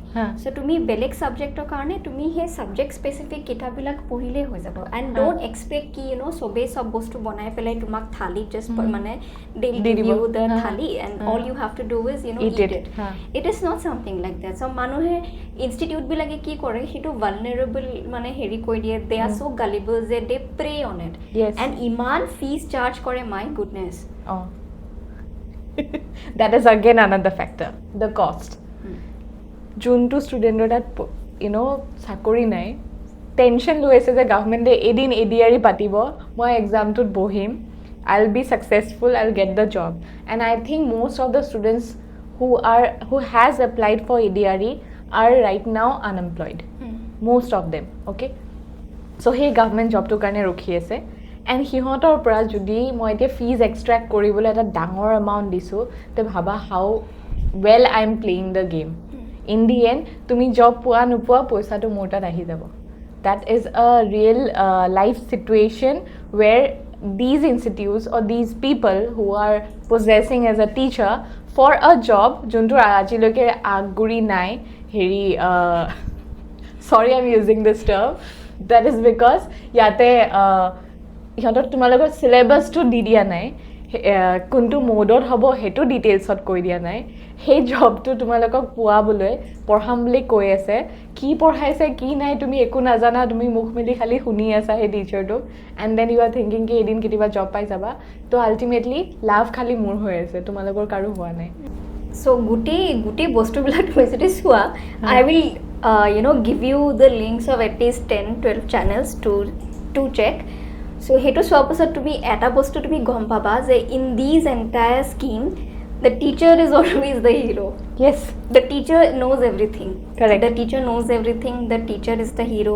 So to me belek subject karone to me he subject specific kitab bilak pohile hoi jabo and don't expect ki you know sobe sob bostu banai pelai tumak thali just mane they'll give you the thali and all you have to do is you know eat it. It is not something like that. So manuhe institute bilage ki kore hitu vulnerable mane heri koi die they are so gullible that they prey on it. And iman fees charge kore my goodness. That is again another factor, the cost. Junto student that you know sakori nai tension lo ase je government edin ADRE patibo moi exam tut bohim, I'll be successful, I'll get the job. And I think most of the students who has applied for ADRE are right now unemployed. Most of them, okay? So hey government job to karone rokhi ase and hihotor pora jodi moi ete fees extract koribole eta dangor amount disu te bhaba how well I am playing the game. In the end tumi job pua nupua paisa to mota ahi jabo. That is a real life situation where these institutes or these people who are possessing as a teacher for a job juntu ajiloke aguri nai heri sorry I'm using this term, that is because yate ইহঁতৰ তোমালোকৰ syllabus-টো দি দিয়া নাই কোনটো মোডত হ'ব হেতু ডিটেইলছত কৈ দিয়া নাই সেই জবটো তোমালোকক পোৱাবলৈ পঢ়াম বুলি কৈ আছে কি পঢ়াইছে কি নাই তুমি একো নাজানা তুমি মুখ মেলি খালি শুনি আছা সেই টিচাৰটো and then you are thinking কি এদিন কেতিয়াবা জব পাই যাবা তো আল্টিমেটলি লাভ খালি মোৰ হৈ আছে তোমালোকৰ কাৰো হোৱা নাই so গুটি বস্তুবিলাক তুমি যদি চোৱা I will you know give you the links of at least 10-12 channels to check. So hetu swap pasat tumi eta bostu tumi gom paba je in these entire scheme the teacher is always the hero. Yes, the teacher knows everything. Correct. The teacher knows everything. The teacher is the hero.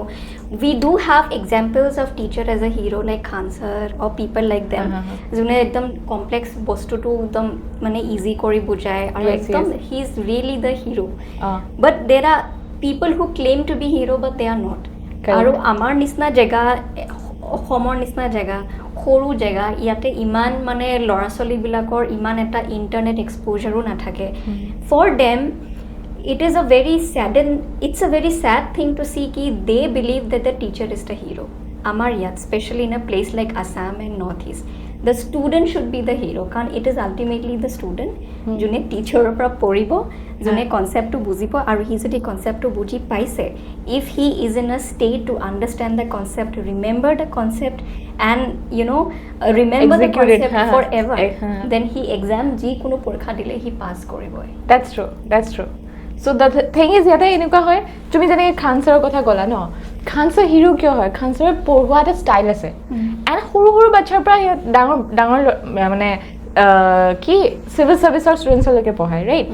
We do have examples of teacher as a hero like Khan sir or people like them june ekdam complex bostu to ekdam mane easy kori bujay aru ekdam he is really the hero. But there are people who claim to be hero but they are not. Aru amar nisna jega অসমৰ নিচিনা জেগা সৰু জেগা ইয়াতে ইমান মানে ল'ৰা ছোৱালীবিলাকৰ ইমান এটা ইণ্টাৰনেট এক্সপ'জাৰো নাথাকে for them it is a very sad thing to see ki they believe that the teacher is the hero. Amar yat, especially in a place like Assam and Northeast, the student should be the hero. Kan it is ultimately the student june teacher opra poribo june concept to bujibo aru he jodi concept to buji paise if he is in a state to understand the concept, remember the concept and you know remember the concept forever then he exam ji kono porikha dile he pass koribo. That's true. So the thing is yata enuka hoy tumi jane Khan sir kotha gola no Khan sir hero kyo hoy Khan sir porwa eta style ase and horu bachar pra dangor mane ki civil service or students loke pohai right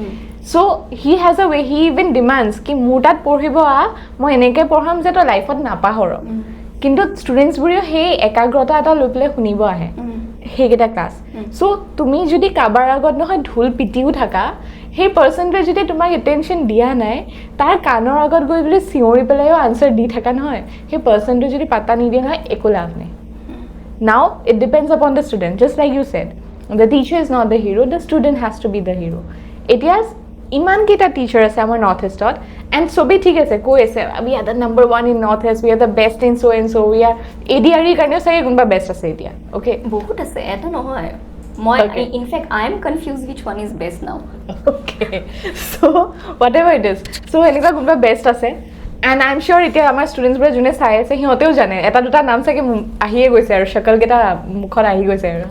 so he has a way he even demands ki mutat porhibo a moi eneke porham je to life ot na pahoro কিন্তু students বুৰিও হে একাগ্ৰতা এটা লুকলে শুনিব আহে হেগেটা class so তুমি যদি কাবাৰ আগত নহয় ঢোল পিটিও থাকা সেই পাৰ্সনটোৱে যদি তোমাক এটেনশন দিয়া নাই তাৰ কানৰ আগত গৈ বুলি সিওৰি পেলাইও আনসাৰ দি থাকা নহয় সেই পাৰ্সনটো যদি পাতা নিদিয়ে নহয় একো লাভ নাই now it depends upon the student just like you said the teacher is not the hero the student has to be the hero etias iman kita teacher ase amar north eastot and sobe thik ase koi ase we are the number 1 in north east we are the best in so and so we are ADRE karne sage gunba best ase etia okay bahut ase eta nohoy moi in fact I am confused which one is best now. Okay so whatever it is so enika gunba best ase and I'm sure etia amar students bore june sai ase hihoteu jane eta duta naam sage ahiye goise aru shakal geta mukhor ahi goise aru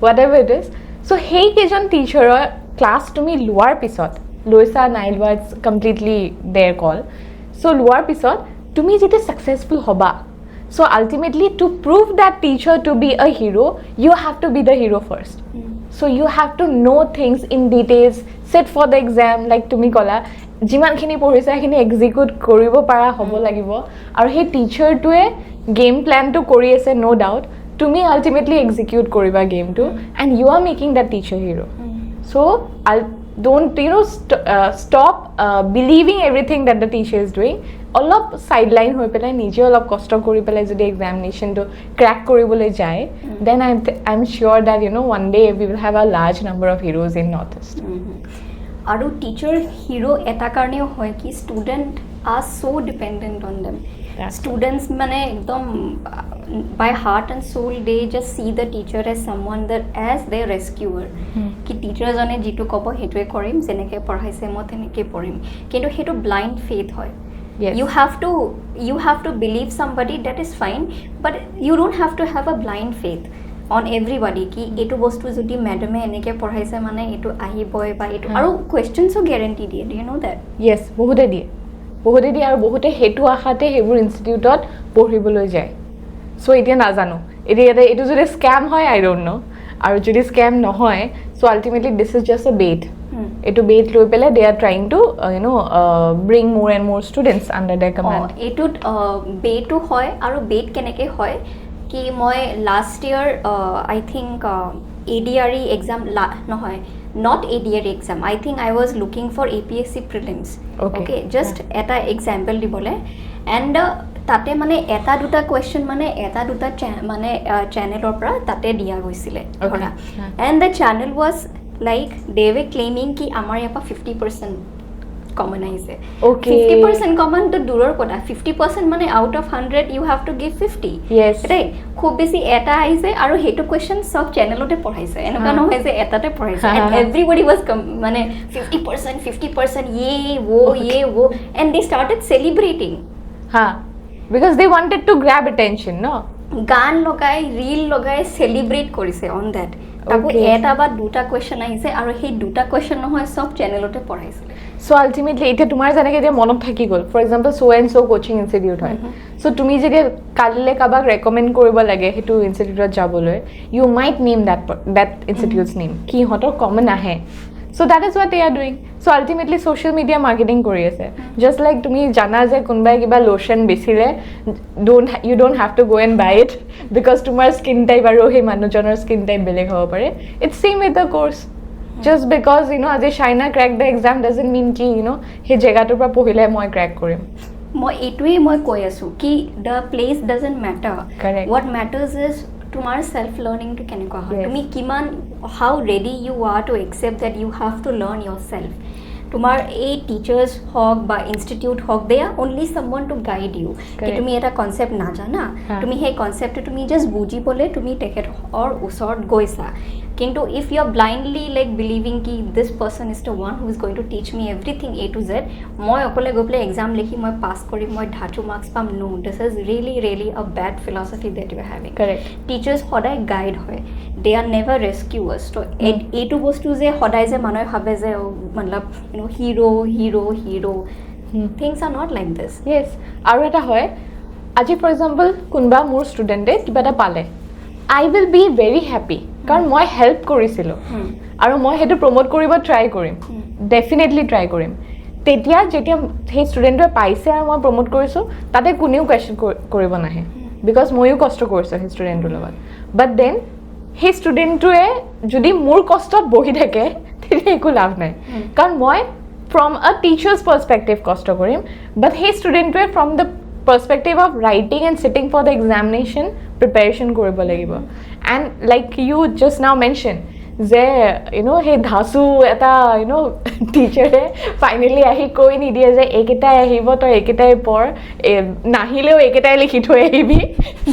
whatever it is so hey kejon teacher class tumi lower pisot loisa nine words completely their call so lower pisot tumi jete successful hoba so ultimately to prove that teacher to be a hero you have to be the hero first so you have to know things in details sit for the exam like tumi kola jiman khini porisa khini execute koribo para hobo lagibo aru he teacher to a game plan to kori ase no doubt tumi ultimately execute koriba game to and you are making that teacher hero so don't stop believing everything that the teacher is doing অলপ sideline হৈ পেলাই নিজে অলপ কষ্ট কৰি পেলাই যদি examination to crack কৰিবলৈ যায় then I'm sure that one day we will have a large number of heroes in northeast আৰু টিচাৰ হিৰো এটা কাৰণেও হয় কি student R so' dependent on them students মানে একদম by heart and soul they just see the teacher as someone that as their rescuer কি teacher জনে যেটো ক'ব হেটোৱে কৰিম যেনেকৈ পঢ়াইছে মই তেনেকৈ পঢ়িম কিন্তু হেটো ব্লাইণ্ড ফেথ হয় you have to believe somebody that is fine but you don't have to have a blind faith on everybody কি এটো বস্তু যদি ম্যাডামে এনেকৈ পঢ়াইছে মানে এটো আহিবই বা এটো আৰু কোৱেশ্চনসও গ্যাৰান্টি দিয়ে do you know that yes বহুতে দিয়ে আৰু বহুতে হেতু আখাতে হেবোৰ ইনষ্টিটিউটত পঢ়িবলৈ যায় সো এতিয়া নাজানো এটো যদি স্ক্যাম হয় আই ডোন্ট নো আৰু যদি স্ক্যাম নহয় so ultimately this is just a bet এটো বেট লৈ পেলে they are trying to bring more and more students under their command এটোত বেটো হয় আৰু বেট কেনেকে হয় কি মই last year I think ADRE exam নহয় not ADRE exam I think I was looking for APSC prelims okay just eta example dibole and তাতে মানে এটা দুটা কোৱেশ্চন মানে এটা দুটা মানে চ্যানেলৰ পৰা তাতে দিয়া গৈছিলে ধৰা and the channel was like they were claiming ki amar yapa 50% common aise okay 50% common to duror kota 50% mane out of 100 you have to give 50 yes right khub beshi eta aise aru hetu question sob channel ote padaise enoka no hoye je etate padaise and everybody was mane 50% ye wo and they started celebrating because they wanted to grab attention no গান লগাই reel লগাই celebrate কৰিছে on that তাকো এটা বা দুটা question আহিছে আৰু সেই দুটা কোৱেশ্চন নহয় সব চ্যানেলতে পঢ়াইছিলে সো আলটিমেটলি এটা তোমাৰ জানেকে যে মনত থাকি গল for example so and so coaching institute হয় সো তুমি যদি কালিলে কাবাক ৰেকমেন্ড কৰিব লাগে হেতু ইনষ্টিটিউটত যাবলৈ you might name that institute's name কি হতৰ কমন আহে so that is what they are doing so ultimately social media marketing kori ase just like tumi jana je kunbai kiba lotion besile you don't have to go and buy it because tumar skin type aru he manujoner skin type beleg hobo pare it's same with the course just because you know as Shaina cracked the exam doesn't mean ki you know he jega tur pra pohile moi crack korim moi etui moi koi asu ki the place doesn't matter correct what matters is tomorrow self learning to keneko ha tumi kiman how ready you are to accept that you have to learn yourself tomar a teachers hog ba institute hog they are only someone to guide you ki tumi eta concept na jana tumi he concept tumi just buji bole tumi take it or usort goisa kintu if you are blindly like believing ki this person is the one who is going to teach me everything A to Z moi okole gople exam likhi moi pass kori moi dhatu marks pam no this is really a bad philosophy that you are having correct teachers hoday guide hoy they are never rescuers so A to bostu je hoday je manoy bhabe je matlab you know hero things are not like this yes aru eta hoy aji for example kunba mur student e kiba ta pale I will be very happy কাৰণ মই help কৰিছিলো আৰু মই হেতু promote কৰিব try কৰিম definitely try কৰিম তেতিয়া যেতিয়া সেই ষ্টুডেণ্টে পাইছে আৰু মই প্ৰমোট কৰিছো তাতে কোনেও কোৱেশ্চন কৰিব নাহে বিকজ মইও কষ্ট কৰিছো সেই ষ্টুডেণ্টৰ লগত বাট দেন সেই ষ্টুডেণ্টটোৱে যদি মোৰ কষ্টত বহি থাকে তেতিয়া একো লাভ নাই কাৰণ মই ফ্ৰম আ টিচাৰ্ছ পাৰ্সপেক্টিভ কষ্ট কৰিম বাট সেই ষ্টুডেণ্টটোৱে from the perspective of writing and sitting for the examination preparation koribo lagibo and like you just now mentioned je you know he dhasu eta you know teacher e finally ahi koi ni die je eketa ahibo to eketai por nahileo eketai likhi thoi ahibi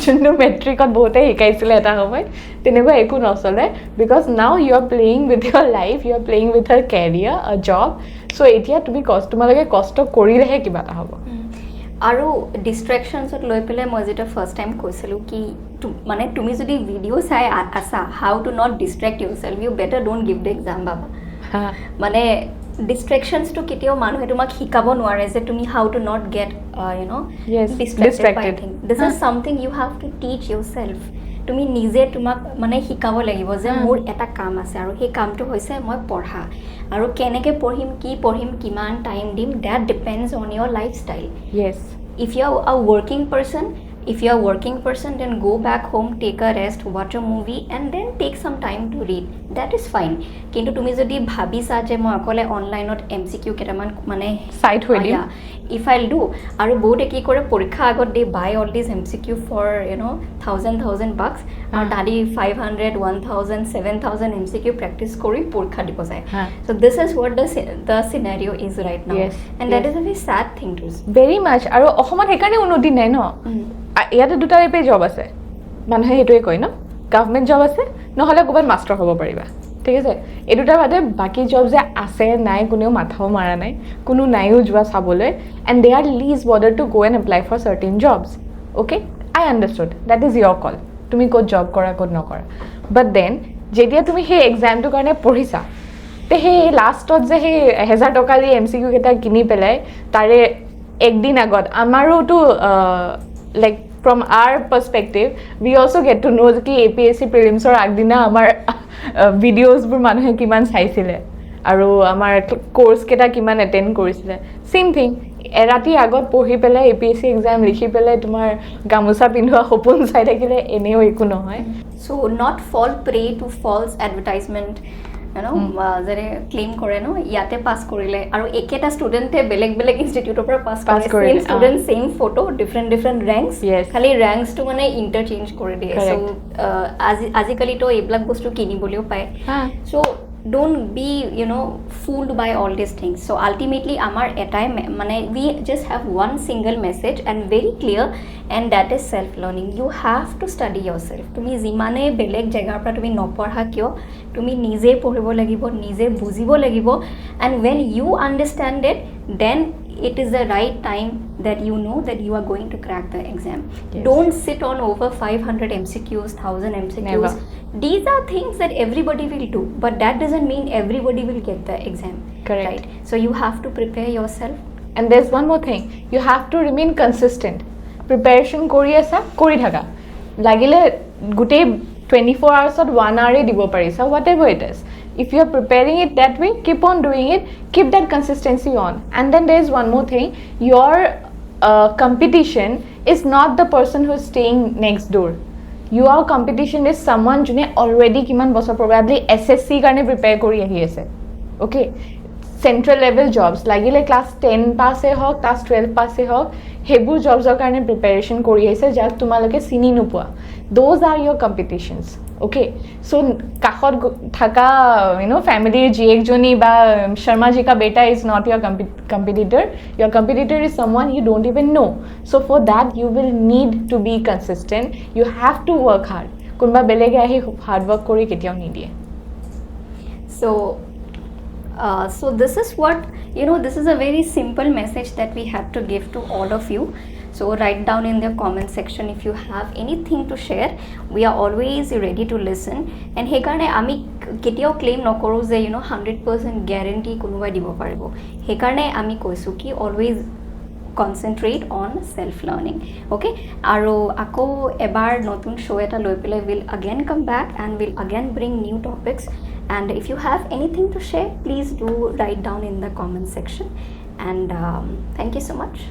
junno metric ot bohote hikaisile eta hoy teneko eku nosole because now you are playing with your life you are playing with her career a job so etia tumi tumaloge kosto korilehe kiba ta hobo আৰু ডিস্ট্ৰেকশনছত লৈ পেলাই মই যেটা first time কৈছিলো কি মানে তুমি যদি ভিডিও চাই আছা how to not distract yourself you better don't give the exam বাবা মানে ডিস্ট্ৰেকশনস তো কেতিয়াও মানুহে তোমাক শিকাব নোৱাৰে যে তুমি how to not get you know distracted this is something you have to teach yourself তুমি নিজে তোমাক মানে শিকাব লাগিব যে মোৰ এটা কাম আছে আৰু সেই কামটো হৈছে মই পঢ়া আৰু কেনেকে পঢ়িম কি পঢ়িম কিমান টাইম দিম that depends on your lifestyle yes if you are a working person then go back home take a rest watch a movie and then take some time to read that is fine কিন্তু তুমি যদি ভাবিছা যে মই অকলে অনলাইনত MCQ কেটামান মানে সাইট হৈ দিম if I'll do aru bote ki kore porikha agot they buy all these MCQ for $1,000 bucks and tadi 500 1000 7000 MCQ practice kori porikha dibo jay. So this is what the scenario is right now. And that is a very sad thing to see. Very much aru ohomot hekane unoti nai no ইয়াতে দুটা টাইপে job আছে মানুহে হেতুৱে কয় ন government job আছে নহলে ক'বাত master হ'ব পাৰিবা ঠিক আছে এই দুটা বাদে বাকি জব যে আছে নাই কোনেও মাথাও মাৰা নাই কোনো নাইও যোৱা চাবলৈ and they are least bothered to go and apply for certain jobs. Okay, I understood, that is your call, তুমি ক'ত জব কৰা ক'ত নকৰা, but then যেতিয়া তুমি সেই এক্সামটোৰ কাৰণে পঢ়িছা তে সেই লাষ্টত যে সেই 1000 টকা দি MCQ কেইটা কিনি পেলাই তাৰে একদিন আগত আমাৰোটো like from our perspective we also get to know ki APSC prelims or agdina amar videos bur manuhe kiman saisile aru amar course keta kiman attend korisile same thing erati agot pohi pele APSC exam likhi pele tumar gamusa pindua hopon sai thakile eneo eku nohoy. So not fall prey to false advertisement, jare claim kore no yate pass korile aru eketa student e beleg institute opor pass kore same student same photo different ranks khali ranks to mane interchange kore diye. So azikali to eblak bostu kini bolio pai. So don't be fooled by all these things. So ultimately amar etai mane we just have one single message and very clear, and that is self learning. You have to study yourself. Tumi jimane beleg jagar pra tumi nopodha kyo tumi nije poribo lagibo nije bujibo lagibo, and when you understand it then it is the right time that you know that you are going to crack the exam. Don't sit on over 500 MCQs 1000 MCQs. Never. These are things that everybody will do, but that doesn't mean everybody will get the exam. Correct. Right? So you have to prepare yourself. And there's one more thing, you have to remain consistent. Preparation kori asa kori thaka lagile gute 24 hours or 1 hour e dibo parisa whatever it is. If you are preparing it that way, keep on doing it, keep that consistency on. And then there is one more thing, your competition is not the person who is staying next door. Your competition is someone june already kiman bosor probably SSC karone prepare kori ahi ase. Okay, central level jobs lagile class 10 pass e hok class 12 pass e hok hebur jobs or karone preparation kori aise jak tumaloke sini nupua. Those are your competitions. Okay, so kakhot thaka family ji ekjoni ba Sharma ji ka beta is not your competitor. Your competitor is someone you don't even know. So for that you will need to be consistent. You have to work hard. Kunba belege ahi hard work kori ketiao nidie. So this is what this is a very simple message that we have to give to all of you. So write down in the comment section if you have anything to share. We are always ready to listen, and he karone ami ketiao claim nokoru je 100% guarantee konobai dibo paribo. He karone ami koisu ki always concentrate on self learning. Okay, aro ako ebar notun show eta loi pele will again come back and will again bring new topics. And if you have anything to share, please do write down in the comment section. And thank you so much.